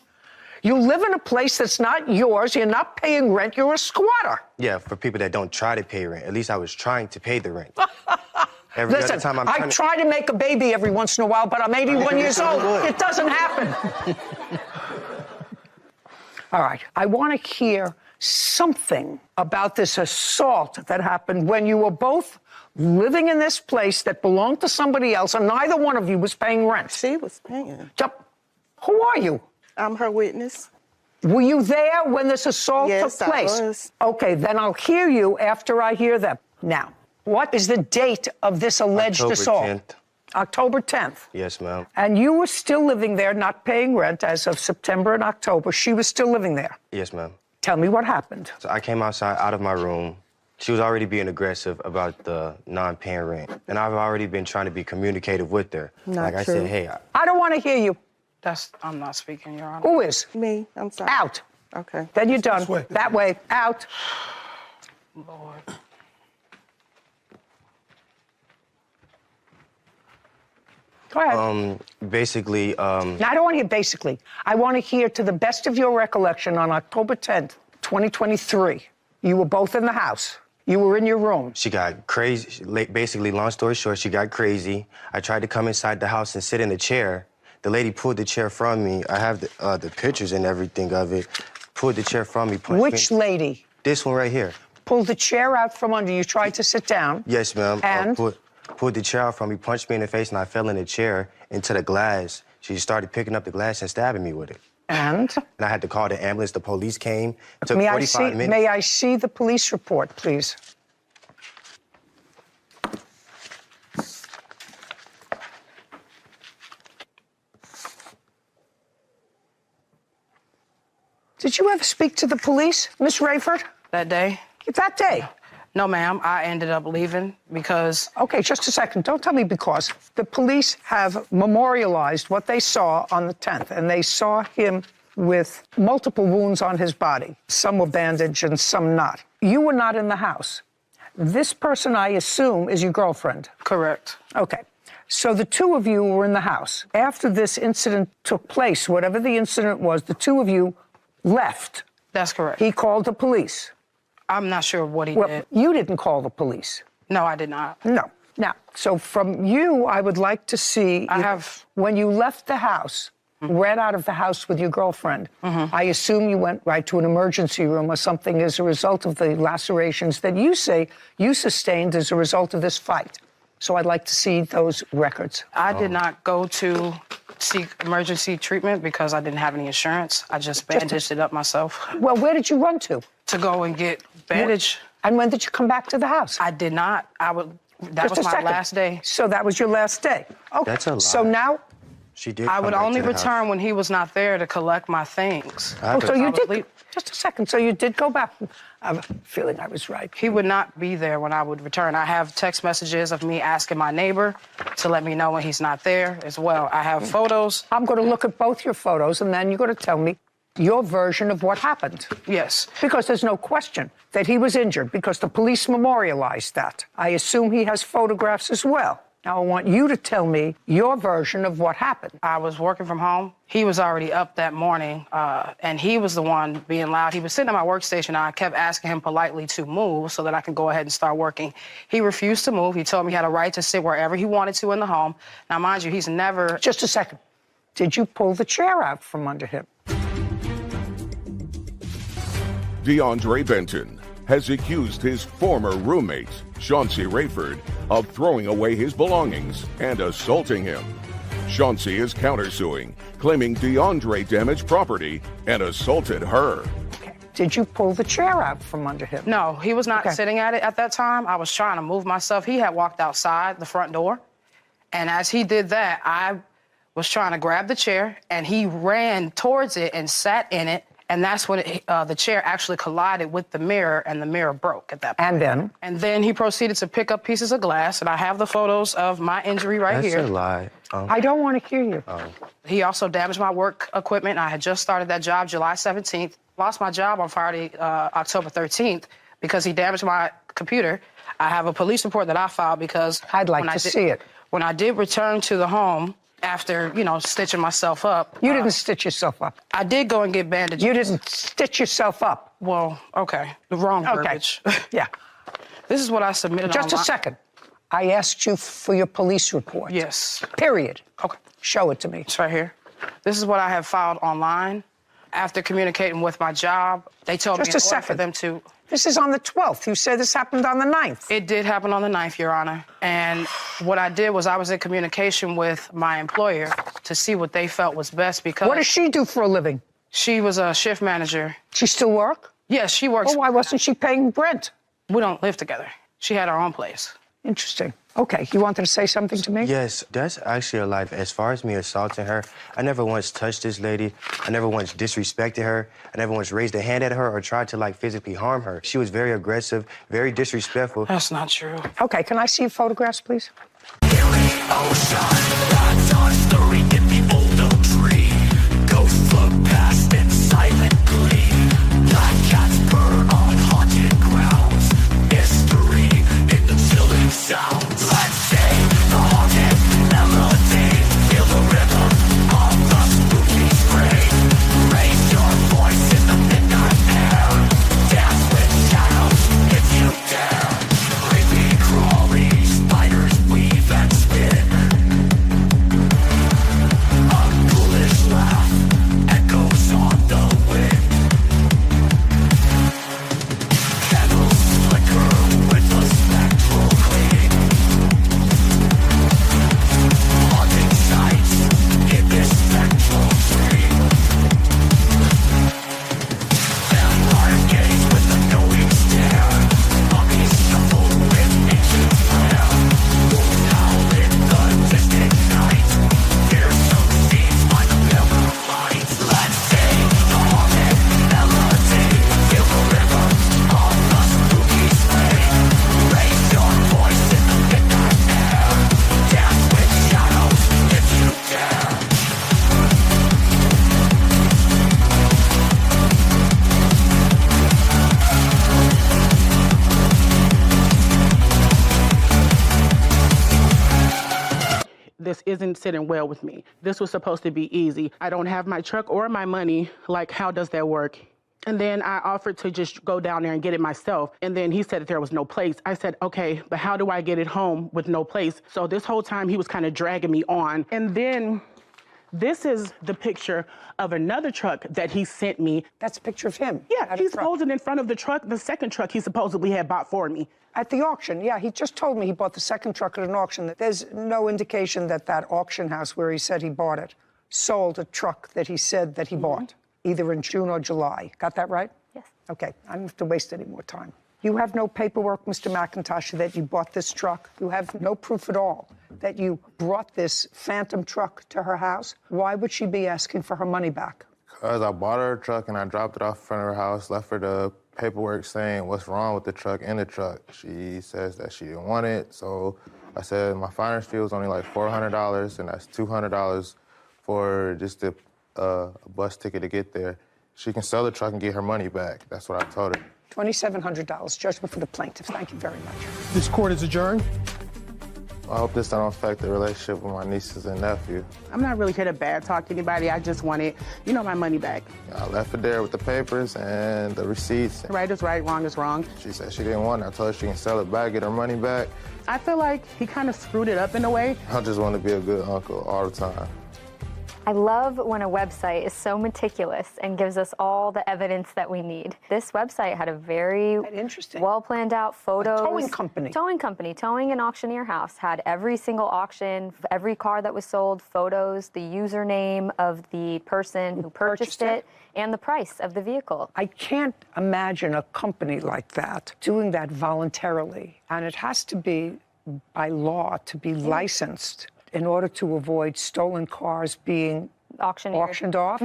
You live in a place that's not yours. You're not paying rent. You're a squatter. Yeah, for people that don't try to pay rent. At least I was trying to pay the rent. Every Listen, other time I try to make a baby every once in a while, but I'm 81 years old. It doesn't happen. All right, I want to hear something about this assault that happened when you were both living in this place that belonged to somebody else, and neither one of you was paying rent. She was paying. Who are you? I'm her witness. Were you there when this assault Yes, took place? I was. Okay, then I'll hear you after I hear them. Now, what is the date of this alleged October assault? 10th. October 10th. Yes, ma'am. And you were still living there, not paying rent as of September and October. She was still living there. Yes, ma'am. Tell me what happened. So I came outside out of my room. She was already being aggressive about the non-paying rent. And I've already been trying to be communicative with her. Not I true. said, hey. I don't want to hear you. I'm not speaking, Your Honor. Who is? Me. I'm sorry. Out. Okay. Then you're done. This way. That way. Out. Lord. Go ahead. Basically, Now, I don't want to hear basically. I want to hear, to the best of your recollection, on October 10th, 2023, you were both in the house. You were in your room. she got crazy. Basically, long story short, she got crazy. I tried to come inside the house and sit in a chair. The lady pulled the chair from me. I have the pictures and everything of it. Pulled the chair from me. Punched Which me. lady? This one right here. Pulled the chair out from under you, tried to sit down. Yes, ma'am. And? Pulled the chair out from me, punched me in the face, and I fell in the chair into the glass. She started picking up the glass and stabbing me with it. And? And I had to call the ambulance. The police came. It took May 45 minutes. May I see the police report, please? Did you ever speak to the police, Miss Rayford? That day? That day? No, ma'am. I ended up leaving because... Okay, just a second. Don't tell me because. The police have memorialized what they saw on the 10th, and they saw him with multiple wounds on his body. Some were bandaged and some not. You were not in the house. This person, I assume, is your girlfriend. Correct. Okay. So the two of you were in the house. After this incident took place, whatever the incident was, the two of you left. That's correct. He called the police. I'm not sure what he Well, did. you didn't call the police. No, I did not. No. Now, so from you, I would like to see... When you left the house, ran out of the house with your girlfriend, I assume you went right to an emergency room or something as a result of the lacerations that you say you sustained as a result of this fight. So I'd like to see those records. I did not go to seek emergency treatment because I didn't have any insurance. I just bandaged it up myself. Well, where did you run to? To go and get bandage. And when did you come back to the house? I did not. That was my last day. So that was your last day. Okay. That's a lie. So now... She did. I come would back only to the return house. when he was not there to collect my things. Oh, so you did... leave. Just a second. So you did go back. I have a feeling I was right. He would not be there when I would return. I have text messages of me asking my neighbor to let me know when he's not there as well. I have photos. I'm going to look at both your photos, and then you're going to tell me your version of what happened. Yes. Because there's no question that he was injured, because the police memorialized that. I assume he has photographs as well. Now, I want you to tell me your version of what happened. I was working from home. He was already up that morning, and he was the one being loud. He was sitting at my workstation, and I kept asking him politely to move so that I could go ahead and start working. He refused to move. He told me he had a right to sit wherever he wanted to in the home. Now, mind you, he's never... Just a second. Did you pull the chair out from under him? DeAndre Benton has accused his former roommate, Chauncey Rayford, of throwing away his belongings and assaulting him. Chauncey is countersuing, claiming DeAndre damaged property and assaulted her. Okay. Did you pull the chair out from under him? No, he was not sitting at it at that time. I was trying to move myself. He had walked outside the front door, and as he did that, I was trying to grab the chair, and he ran towards it and sat in it. And that's when the chair actually collided with the mirror, and the mirror broke at that point. And then? And then he proceeded to pick up pieces of glass, and I have the photos of my injury right here. That's a lie. I don't want to hear you. He also damaged my work equipment. I had just started that job July 17th. Lost my job on Friday, October 13th, because he damaged my computer. I have a police report that I filed because... I'd like to see it. When I did return to the home, after, stitching myself up. You didn't stitch yourself up. I did go and get bandages. You didn't stitch yourself up. Well, okay. The wrong verbiage. Yeah. This is what I submitted Just a online. second. I asked you for your police report. Yes. Period. Okay. Show it to me. It's right here. This is what I have filed online. After communicating with my job, they told me Just a in order for second. them to... This is on the 12th. You said this happened on the 9th. It did happen on the 9th, Your Honor. And what I did was I was in communication with my employer to see what they felt was best because... What does she do for a living? She was a shift manager. She still work? Yes, she works. Well, why wasn't she paying rent? We don't live together. She had her own place. Interesting. Okay, you wanted to say something to me? Yes, that's actually a lie. As far as me assaulting her, I never once touched this lady. I never once disrespected her. I never once raised a hand at her or tried to, physically harm her. She was very aggressive, very disrespectful. That's not true. Okay, can I see your photographs, please? This isn't sitting well with me. This was supposed to be easy. I don't have my truck or my money. How does that work? And then I offered to just go down there and get it myself. And then he said that there was no place. I said, okay, but how do I get it home with no place? So this whole time he was kind of dragging me on. And then this is the picture of another truck that he sent me. That's a picture of him. Yeah, he's posing in front of the truck, the second truck he supposedly had bought for me. At the auction, yeah. He just told me he bought the second truck at an auction. There's no indication that that auction house where he said he bought it sold a truck that he said that he bought, either in June or July. Got that right? Yes. Okay, I don't have to waste any more time. You have no paperwork, Mr. McIntosh, that you bought this truck. You have no proof at all that you brought this phantom truck to her house. Why would she be asking for her money back? Because I bought her a truck and I dropped it off in front of her house, left her the paperwork saying what's wrong with the truck and the truck. She says that she didn't want it, so I said my finder's fee was only like $400, and that's $200 for just a bus ticket to get there. She can sell the truck and get her money back. That's what I told her. $2,700, judgment for the plaintiff. Thank you very much. This court is adjourned. I hope this don't affect the relationship with my nieces and nephew. I'm not really here to bad talk to anybody. I just wanted, my money back. I left it there with the papers and the receipts. Right is right, wrong is wrong. She said she didn't want it. I told her she can sell it back, get her money back. I feel like he kind of screwed it up in a way. I just want to be a good uncle all the time. I love when a website is so meticulous and gives us all the evidence that we need. This website had a very well planned out photos. A towing company. Towing and auctioneer house had every single auction, every car that was sold, photos, the username of the person who purchased it, and the price of the vehicle. I can't imagine a company like that doing that voluntarily. And it has to be by law to be licensed in order to avoid stolen cars being auctioned off.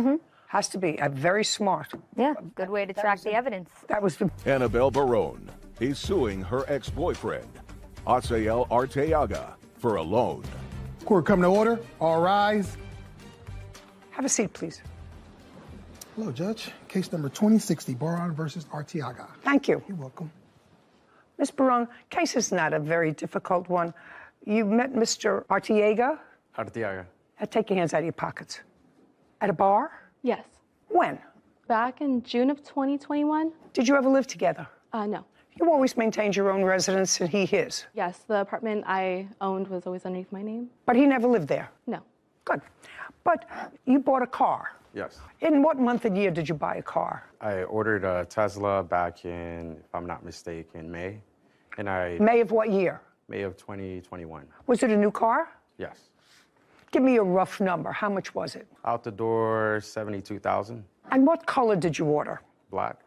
Has to be very smart. Yeah, good way to track the evidence. That was the... Annabelle Barone is suing her ex-boyfriend, Asael Arteaga, for a loan. Court come to order. All rise. Have a seat, please. Hello, Judge. Case number 2060, Baron versus Arteaga. Thank you. You're welcome. Ms. Barone, case is not a very difficult one. You met Mr. Arteaga? Arteaga. Take your hands out of your pockets. At a bar? Yes. When? Back in June of 2021. Did you ever live together? No. You always maintained your own residence and he his? Yes, the apartment I owned was always underneath my name. But he never lived there? No. Good. But you bought a car. Yes. In what month and year did you buy a car? I ordered a Tesla back in, if I'm not mistaken, May. And May of what year? May of 2021. Was it a new car? Yes. Give me a rough number. How much was it? Out the door, 72,000. And what color did you order? Black.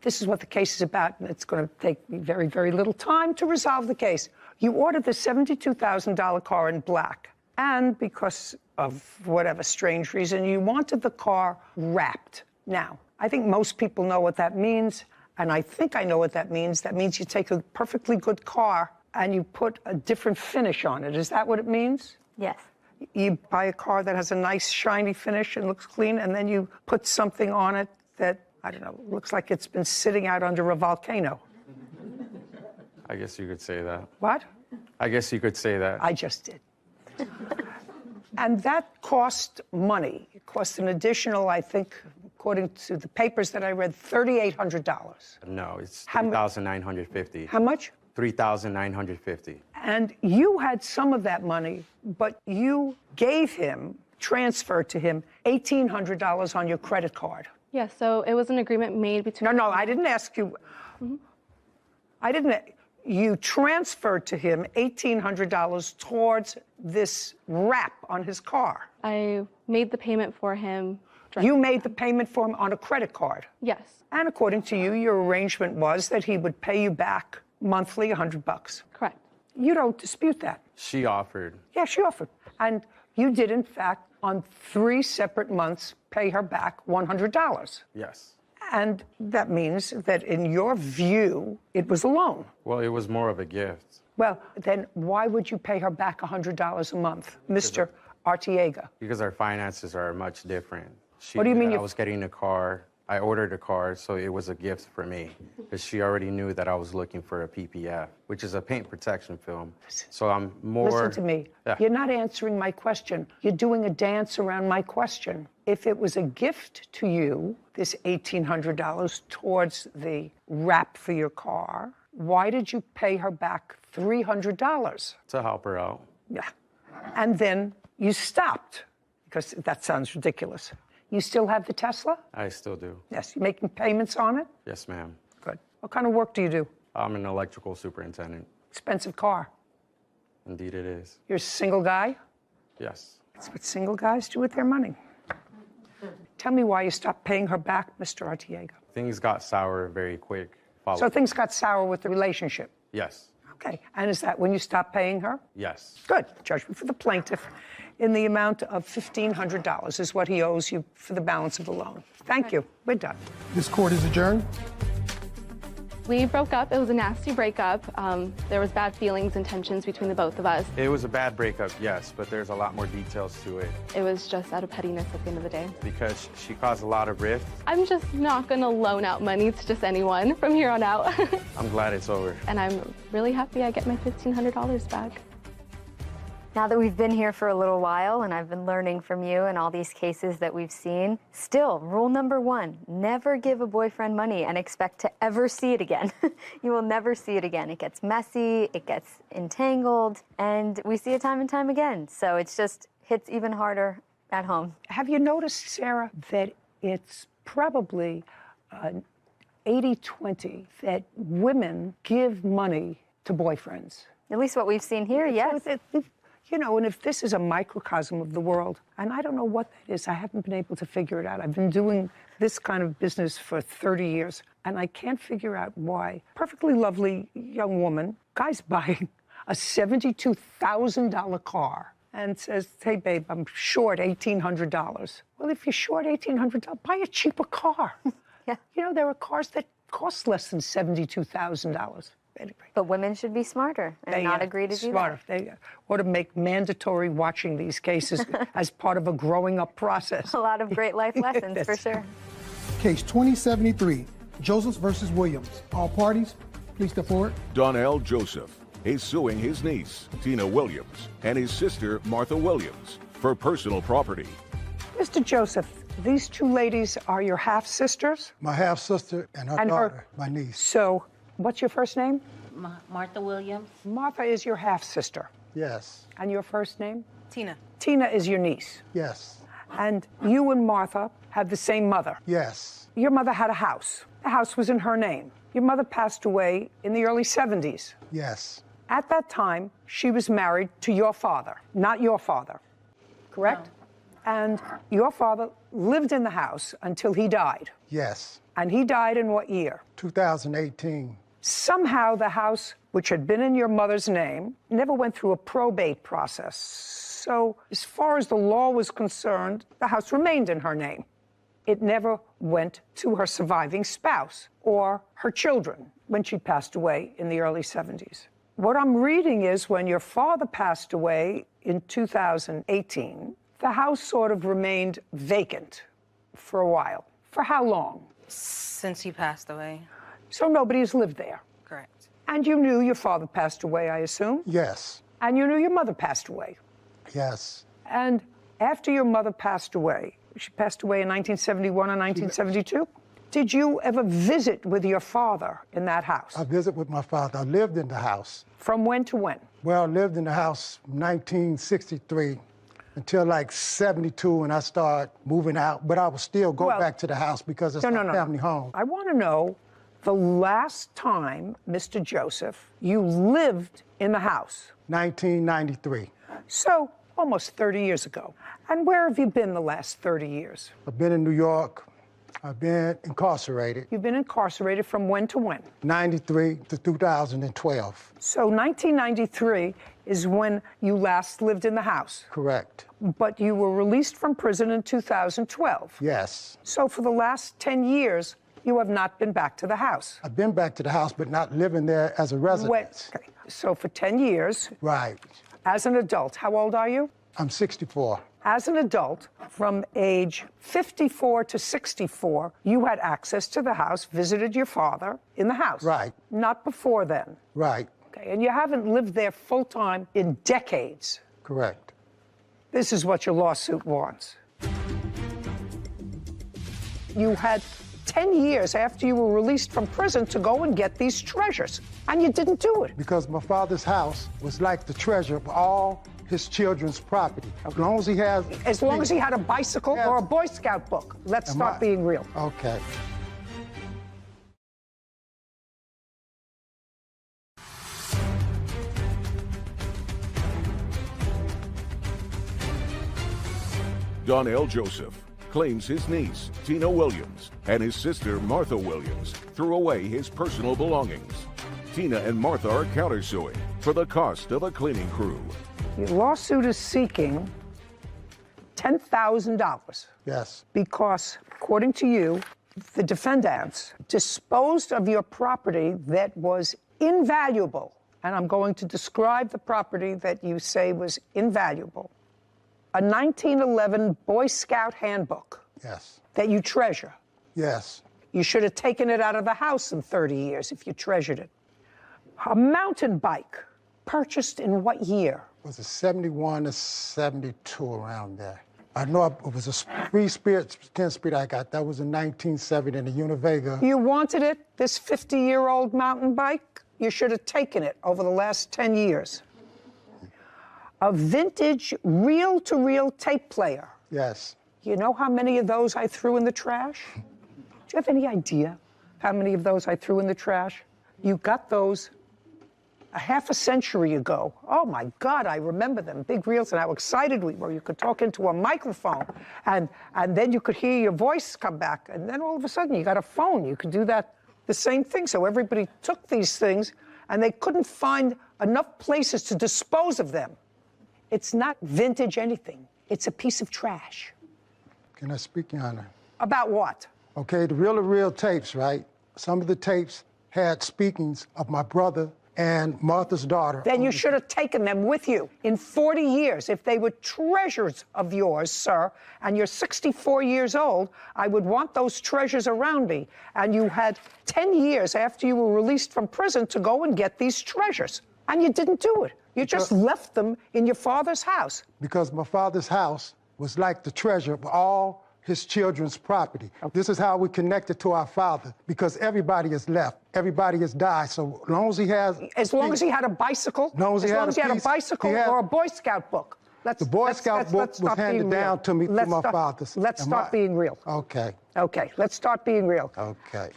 This is what the case is about, and it's going to take me very, very little time to resolve the case. You ordered the $72,000 car in black, and because of whatever strange reason, you wanted the car wrapped. Now, I think most people know what that means, and I think I know what that means. That means you take a perfectly good car and you put a different finish on it. Is that what it means? Yes. You buy a car that has a nice shiny finish and looks clean, and then you put something on it that, I don't know, looks like it's been sitting out under a volcano. I guess you could say that. What? I guess you could say that. I just did. And that cost money. It cost an additional, I think, according to the papers that I read, $3,800. No, it's $3,950. How much? $3,950. And you had some of that money, but you gave him, transferred to him, $1,800 on your credit card. Yeah, so it was an agreement made between... No, I didn't ask you. I didn't. You transferred to him $1,800 towards this wrap on his car. I made the payment for him. You made the payment for him on a credit card? Yes. And according to you, your arrangement was that he would pay you back monthly $100. Correct. You don't dispute that. She offered. Yeah, she offered. And you did, in fact, on 3 separate months, pay her back $100. Yes. And that means that in your view, it was a loan. Well, it was more of a gift. Well, then why would you pay her back $100 a month, Mr. Artiega? Because our finances are much different. She What do you knew mean that you- I was getting a car. I ordered a car, so it was a gift for me. Because she already knew that I was looking for a PPF, which is a paint protection film. So I'm more... Listen to me. Yeah. You're not answering my question. You're doing a dance around my question. If it was a gift to you, this $1,800 towards the wrap for your car, why did you pay her back $300? To help her out. Yeah. And then you stopped, because that sounds ridiculous. You still have the Tesla? I still do. Yes. You making payments on it? Yes, ma'am. Good. What kind of work do you do? I'm an electrical superintendent. Expensive car. Indeed it is. You're a single guy? Yes. That's what single guys do with their money. Tell me why you stopped paying her back, Mr. Artiega. Things got sour very quick. So things got sour with the relationship? Yes. Okay. And is that when you stopped paying her? Yes. Good. Judgment for the plaintiff in the amount of $1,500 is what he owes you for the balance of the loan. Thank you. We're done. This court is adjourned. We broke up. It was a nasty breakup. There was bad feelings and tensions between the both of us. It was a bad breakup, yes, but there's a lot more details to it. It was just out of pettiness at the end of the day. Because she caused a lot of rift. I'm just not going to loan out money to just anyone from here on out. I'm glad it's over. And I'm really happy I get my $1,500 back. Now that we've been here for a little while and I've been learning from you and all these cases that we've seen, still, rule number 1, never give a boyfriend money and expect to ever see it again. You will never see it again. It gets messy, it gets entangled, and we see it time and time again. So it's just hits even harder at home. Have you noticed, Sarah, that it's probably 80-20 that women give money to boyfriends? At least what we've seen here, yes. You know, and if this is a microcosm of the world, and I don't know what that is, I haven't been able to figure it out. I've been doing this kind of business for 30 years, and I can't figure out why. Perfectly lovely young woman, guy's buying a $72,000 car and says, hey, babe, I'm short $1,800. Well, if you're short $1,800, buy a cheaper car. Yeah. You know, there are cars that cost less than $72,000. Anyway. But women should be smarter and not agree to do smarter. that. They ought to make mandatory watching these cases as part of a growing up process. A lot of great life lessons, for sure. Case 2073, Joseph versus Williams. All parties, please step forward. Donnell Joseph is suing his niece, Tina Williams, and his sister, Martha Williams, for personal property. Mr. Joseph, these two ladies are your half-sisters? My half-sister and her daughter, my niece. So, what's your first name? Martha Williams. Martha is your half-sister. Yes. And your first name? Tina. Tina is your niece. Yes. And you and Martha have the same mother. Yes. Your mother had a house. The house was in her name. Your mother passed away in the early 70s. Yes. At that time, she was married to your father, not your father, correct? No. And your father lived in the house until he died. Yes. And he died in what year? 2018. Somehow the house, which had been in your mother's name, never went through a probate process. So as far as the law was concerned, the house remained in her name. It never went to her surviving spouse or her children when she passed away in the early 70s. What I'm reading is when your father passed away in 2018, the house sort of remained vacant for a while. For how long? Since he passed away. So nobody's lived there? Correct. And you knew your father passed away, I assume? Yes. And you knew your mother passed away? Yes. And after your mother passed away, she passed away in 1971 and 1972? Did you ever visit with your father in that house? I visited with my father. I lived in the house. From when to when? Well, I lived in the house 1963 until like 72, and I started moving out. But I would still go back to the house because it's my family home. I want to know the last time, Mr. Joseph, you lived in the house. 1993. So, almost 30 years ago. And where have you been the last 30 years? I've been in New York. I've been incarcerated. You've been incarcerated from when to when? 93 to 2012. So 1993 is when you last lived in the house? Correct. But you were released from prison in 2012? Yes. So for the last 10 years, you have not been back to the house? I've been back to the house, but not living there as a resident. Okay. So for 10 years. Right. As an adult, how old are you? I'm 64. As an adult, from age 54 to 64, you had access to the house, visited your father in the house. Right. Not before then. Right. Okay, and you haven't lived there full-time in decades. Correct. This is what your lawsuit wants. You had 10 years after you were released from prison to go and get these treasures, and you didn't do it. Because my father's house was like the treasure of all his children's property. As long as he has... As long as he had a bicycle or a Boy Scout book. Let's start being real. Okay. Donnell Joseph claims his niece, Tina Williams, and his sister, Martha Williams, threw away his personal belongings. Tina and Martha are countersuing for the cost of a cleaning crew. Your lawsuit is seeking $10,000. Yes. Because, according to you, the defendants disposed of your property that was invaluable. And I'm going to describe the property that you say was invaluable. A 1911 Boy Scout handbook. Yes. That you treasure. Yes. You should have taken it out of the house in 30 years if you treasured it. A mountain bike, purchased in what year? Was it 71 to 72, around there? I know it was a 3-speed, 10-speed I got. That was in 1970 in the Univega. You wanted it, this 50-year-old mountain bike? You should have taken it over the last 10 years. A vintage reel-to-reel tape player. Yes. You know how many of those I threw in the trash? Do you have any idea how many of those I threw in the trash? You got those a half a century ago. Oh my God, I remember them, big reels, and how excited we were. You could talk into a microphone, and then you could hear your voice come back, and then all of a sudden you got a phone. You could do that, the same thing. So everybody took these things, and they couldn't find enough places to dispose of them. It's not vintage anything. It's a piece of trash. Can I speak, Your Honor? About what? Okay, the reel-to-reel tapes, right? Some of the tapes had speakings of my brother and Martha's daughter. Then you should have taken them with you. In 40 years, if they were treasures of yours, sir, and you're 64 years old, I would want those treasures around me. And you had 10 years after you were released from prison to go and get these treasures. And you didn't do it. You just left them in your father's house. Because my father's house was like the treasure of all his children's property. This is how we connected to our father, because everybody has left. Everybody has died. So as long as he has... As long as he had a bicycle? As long as he had a bicycle or a Boy Scout book? The Boy Scout book was handed down to me through my father's. Let's start being real. Okay. Okay, let's start being real. Okay.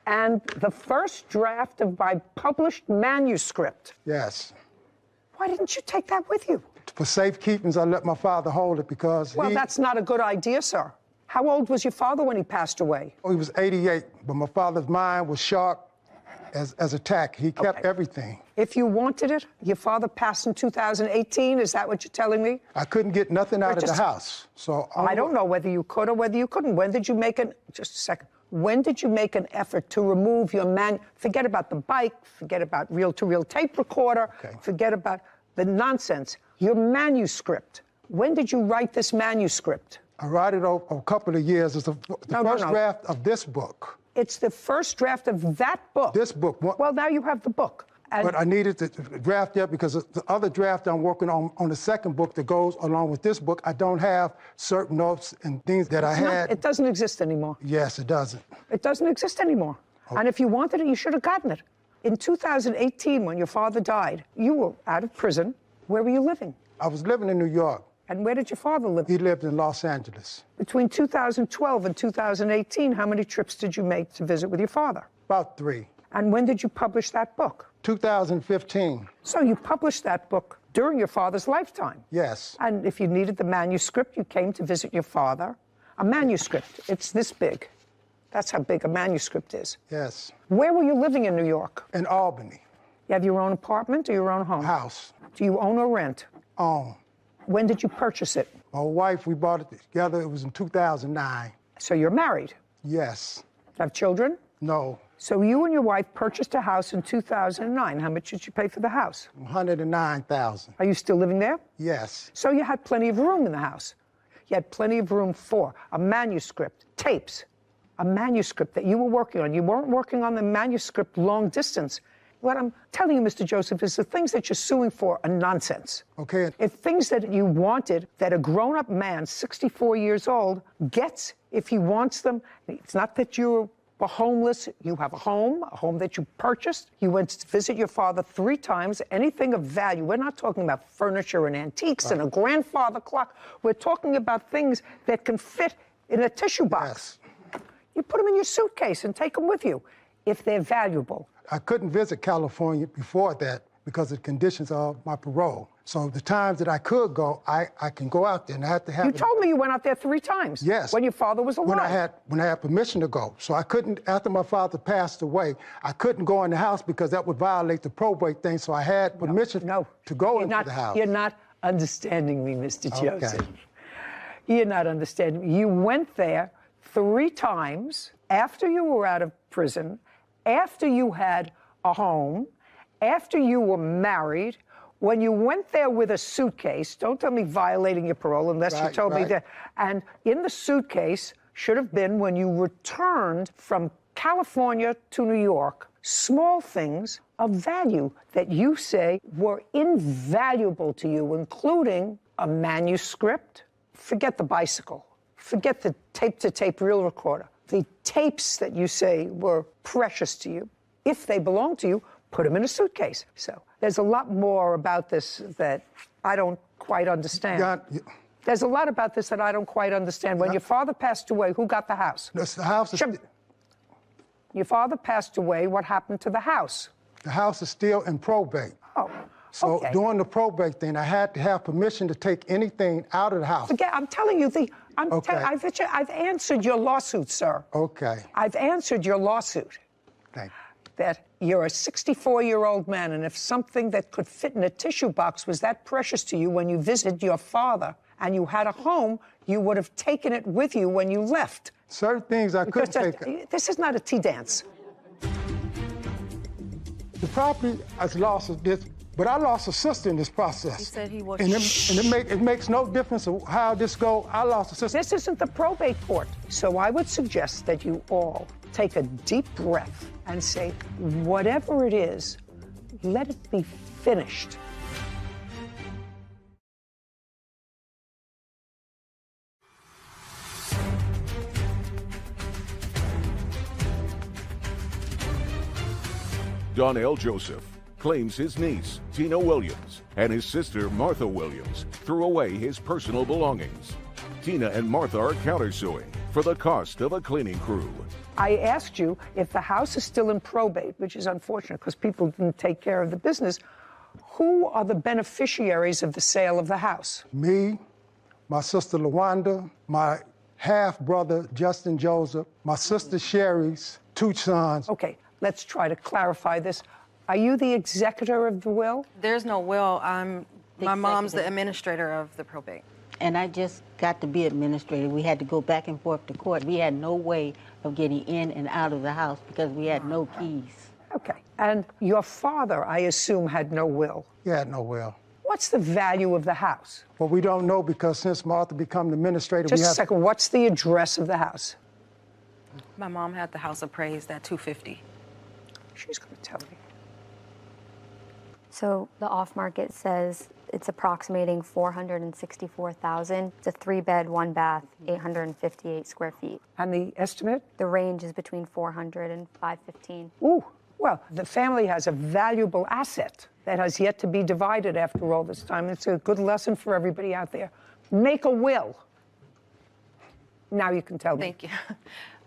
And the first draft of my published manuscript. Yes. Why didn't you take that with you? For safekeeping, I let my father hold it because Well, that's not a good idea, sir. How old was your father when he passed away? He was 88, but my father's mind was sharp as a tack. He kept everything. If you wanted it, your father passed in 2018, is that what you're telling me? I couldn't get nothing out of the house, so... I don't know whether you could or whether you couldn't. When did you make just a second. When did you make an effort to remove your forget about the bike, forget about reel-to-reel tape recorder, forget about the nonsense. Your manuscript. When did you write this manuscript? I wrote it over a couple of years. It's the first draft of this book. It's the first draft of that book? This book. Well, now you have the book. But I needed to draft it because the other draft I'm working on the second book that goes along with this book, I don't have certain notes and things that I had. It doesn't exist anymore. Yes, it doesn't. It doesn't exist anymore. And if you wanted it, you should have gotten it. In 2018, when your father died, you were out of prison. Where were you living? I was living in New York. And where did your father live? He lived in Los Angeles. Between 2012 and 2018, how many trips did you make to visit with your father? About 3. And when did you publish that book? 2015. So you published that book during your father's lifetime? Yes. And if you needed the manuscript, you came to visit your father. A manuscript, it's this big. That's how big a manuscript is. Yes. Where were you living in New York? In Albany. You have your own apartment or your own home? House. Do you own or rent? Own. When did you purchase it? My wife, we bought it together. It was in 2009. So you're married? Yes. Have children? No. So you and your wife purchased a house in 2009. How much did you pay for the house? $109,000. Are you still living there? Yes. So you had plenty of room in the house. You had plenty of room for a manuscript, tapes, a manuscript that you were working on. You weren't working on the manuscript long distance. What I'm telling you, Mr. Joseph, is the things that you're suing for are nonsense. Okay. If things that you wanted, that a grown-up man, 64 years old, gets if he wants them, it's not that you're homeless. You have a home that you purchased. You went to visit your father 3 times, anything of value. We're not talking about furniture and antiques and a grandfather clock. We're talking about things that can fit in a tissue box. Yes. You put them in your suitcase and take them with you if they're valuable. I couldn't visit California before that because of the conditions of my parole. So the times that I could go, I can go out there, and I had to have... You told me you went out there 3 times. Yes. When your father was alive. When I had permission to go. So I couldn't, after my father passed away, I couldn't go in the house because that would violate the probate thing. So I had permission to go into the house. You're not understanding me, Mr. Joseph. Okay. You're not understanding me. You went there 3 times after you were out of prison, after you had a home, after you were married. When you went there with a suitcase, don't tell me violating your parole unless you told me that. And in the suitcase should have been, when you returned from California to New York, small things of value that you say were invaluable to you, including a manuscript. Forget the bicycle. Forget the tape-to-tape reel recorder. The tapes that you say were precious to you, if they belong to you, put them in a suitcase. So there's a lot more about this that I don't quite understand. There's a lot about this that I don't quite understand. When your father passed away, who got the house? The house is... Your father passed away. What happened to the house? The house is still in probate. Oh, So during the probate thing, I had to have permission to take anything out of the house. Forget, I'm telling you, I've answered your lawsuit, sir. Okay. I've answered your lawsuit. Thank you. That you're a 64-year-old man, and if something that could fit in a tissue box was that precious to you when you visited your father and you had a home, you would have taken it with you when you left. Certain things I couldn't take. This is not a tea dance. The property has lost this, but I lost a sister in this process. He said he was... And it makes no difference of how this goes. I lost a sister. This isn't the probate court. So I would suggest that you all take a deep breath and say, whatever it is, let it be finished. Donnell Joseph claims his niece, Tina Williams, and his sister, Martha Williams, threw away his personal belongings. Tina and Martha are countersuing for the cost of a cleaning crew. I asked you if the house is still in probate, which is unfortunate because people didn't take care of the business. Who are the beneficiaries of the sale of the house? Me, my sister LaWanda, my half-brother Justin Joseph, my sister Sherry's 2 sons. Okay, let's try to clarify this. Are you the executor of the will? There's no will. My mom's the administrator of the probate. And I just got to be administrator. We had to go back and forth to court. We had no way of getting in and out of the house because we had no keys. Okay. And your father, I assume, had no will. He had no will. What's the value of the house? Well, we don't know because since Martha became the administrator, Just we have... a second. What's the address of the house? My mom had the house appraised at $250,000. She's going to tell me. So the off-market says it's approximating $464,000. It's a 3-bed, 1-bath, 858 square feet. And the estimate? The range is between 400 and 515. Ooh, well, the family has a valuable asset that has yet to be divided after all this time. It's a good lesson for everybody out there. Make a will. Now you can tell me. Thank you.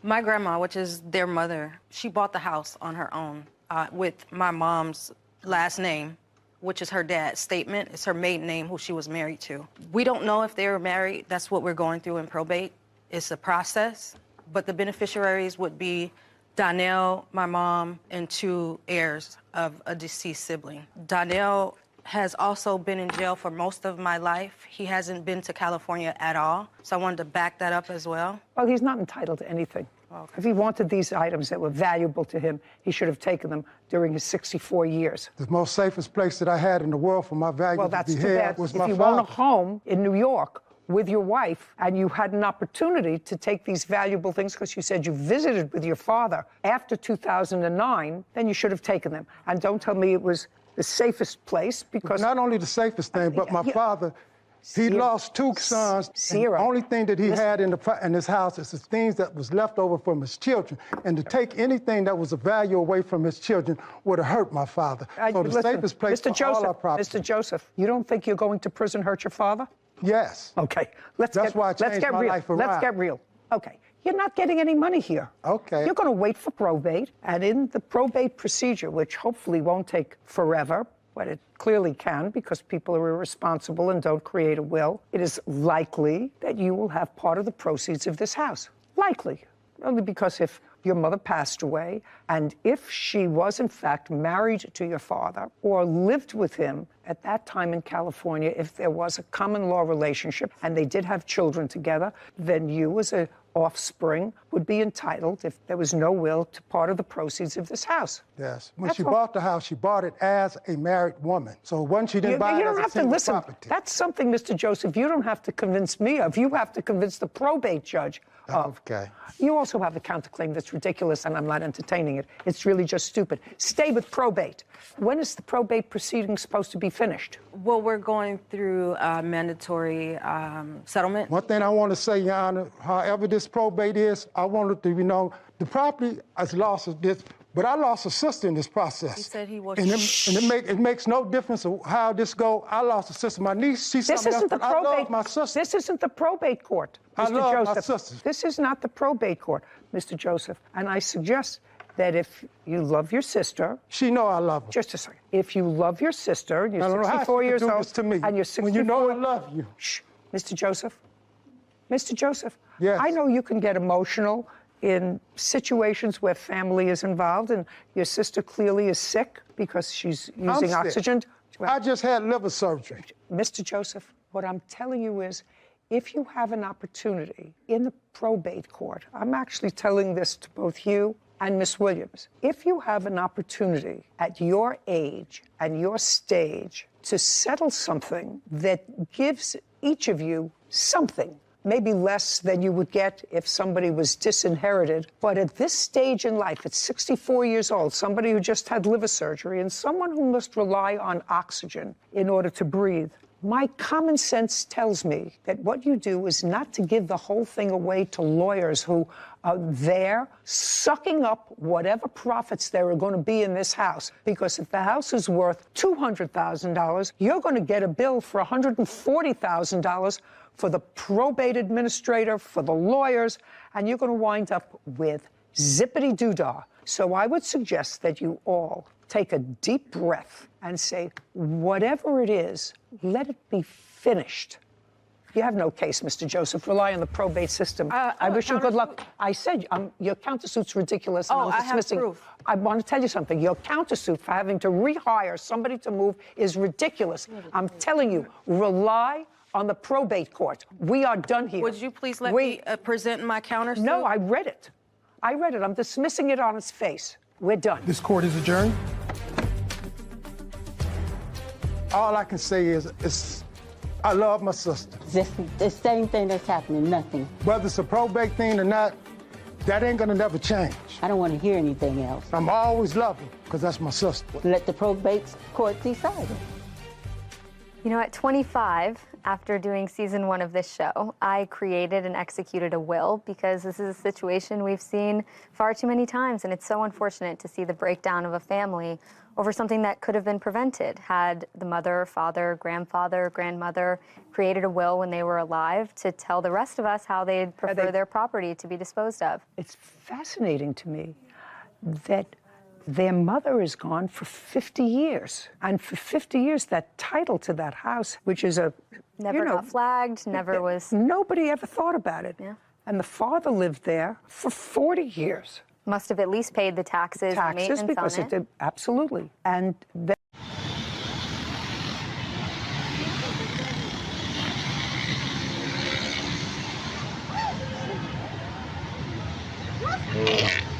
My grandma, which is their mother, she bought the house on her own with my mom's last name, which is her dad's statement. It's her maiden name, who she was married to. We don't know if they were married. That's what we're going through in probate. It's a process, but the beneficiaries would be Donnell, my mom, and 2 heirs of a deceased sibling. Donnell has also been in jail for most of my life. He hasn't been to California at all, so I wanted to back that up as well. Well, he's not entitled to anything. Okay. If he wanted these items that were valuable to him, he should have taken them during his 64 years. The most safest place that I had in the world for my valuables to be held was my father. If you own a home in New York with your wife and you had an opportunity to take these valuable things because you said you visited with your father after 2009, then you should have taken them. And don't tell me it was the safest place because... Not only the safest thing, but my father... He lost 2 sons. The only thing that he had in his house is the things that was left over from his children. And to take anything that was of value away from his children would have hurt my father. So the safest place for all our property. Mr. Joseph, you don't think you're going to prison hurt your father? Yes. Okay. That's why I changed my life around. Let's get real. Okay. You're not getting any money here. Okay. You're going to wait for probate. And in the probate procedure, which hopefully won't take forever, but it clearly can because people are irresponsible and don't create a will, it is likely that you will have part of the proceeds of this house. Likely. Only because if your mother passed away and if she was in fact married to your father or lived with him at that time in California, if there was a common law relationship and they did have children together, then you as a offspring would be entitled, if there was no will, to part of the proceeds of this house. Yes. When she bought the house, she bought it as a married woman. So once she didn't buy it as a single property. That's something, Mr. Joseph, you don't have to convince me of. You have to convince the probate judge of. Okay. You also have a counterclaim that's ridiculous, and I'm not entertaining it. It's really just stupid. Stay with probate. When is the probate proceeding supposed to be finished? Well, we're going through mandatory settlement. One thing I want to say, Your Honor, however this probate is, I wanted to, the property has lost this, but I lost a sister in this process. He said he was. And it makes no difference of how this go. I lost a sister. My niece, she's something else, but I love my sister. This isn't the probate court, Mr. I love Joseph. my sisters. This is not the probate court, Mr. Joseph. And I suggest that if you love your sister... She know I love her. Just a second. If you love your sister, you're 64 years old, to me. and you're 64... When you know I love you. Shh. Mr. Joseph. Mr. Joseph. Yes. I know you can get emotional in situations where family is involved, and your sister clearly is sick because she's using oxygen. I just had liver surgery. Mr. Joseph, what I'm telling you is, if you have an opportunity in the probate court, I'm actually telling this to both you and Miss Williams, if you have an opportunity at your age and your stage to settle something that gives each of you something, maybe less than you would get if somebody was disinherited, but at this stage in life, at 64 years old, somebody who just had liver surgery and someone who must rely on oxygen in order to breathe, My common sense tells me that what you do is not to give the whole thing away to lawyers who are there sucking up whatever profits there are going to be in this house. Because if the house is worth $200,000, you're going to get a bill for $140,000 for the probate administrator, for the lawyers, and you're going to wind up with zippity-doo-dah. So I would suggest that you all take a deep breath and say, whatever it is, let it be finished. You have no case, Mr. Joseph. Rely on the probate system. I wish you good luck. I said your countersuit's ridiculous. And I'm dismissing. I have proof. I want to tell you something. Your countersuit for having to rehire somebody to move is ridiculous. I'm telling you, rely on the probate court. We are done here. Would you please let me present my countersuit? No, I read it. I read it. I'm dismissing it on its face. We're done. This court is adjourned. All I can say is I love my sister. Just the same thing that's happening, nothing. Whether it's a probate thing or not, that ain't gonna never change. I don't want to hear anything else. I'm always love her, because that's my sister. Let the probate court decide it. You know, at 25, after doing season 1 of this show, I created and executed a will because this is a situation we've seen far too many times, and it's so unfortunate to see the breakdown of a family over something that could have been prevented had the mother, father, grandfather, grandmother created a will when they were alive to tell the rest of us how they'd prefer their property to be disposed of. It's fascinating to me that their mother is gone for 50 years. And for 50 years, that title to that house, which is Never got flagged, never was... Nobody ever thought about it. Yeah. And the father lived there for 40 years. Must have at least paid the taxes and maintenance because on it did, absolutely. And Mm.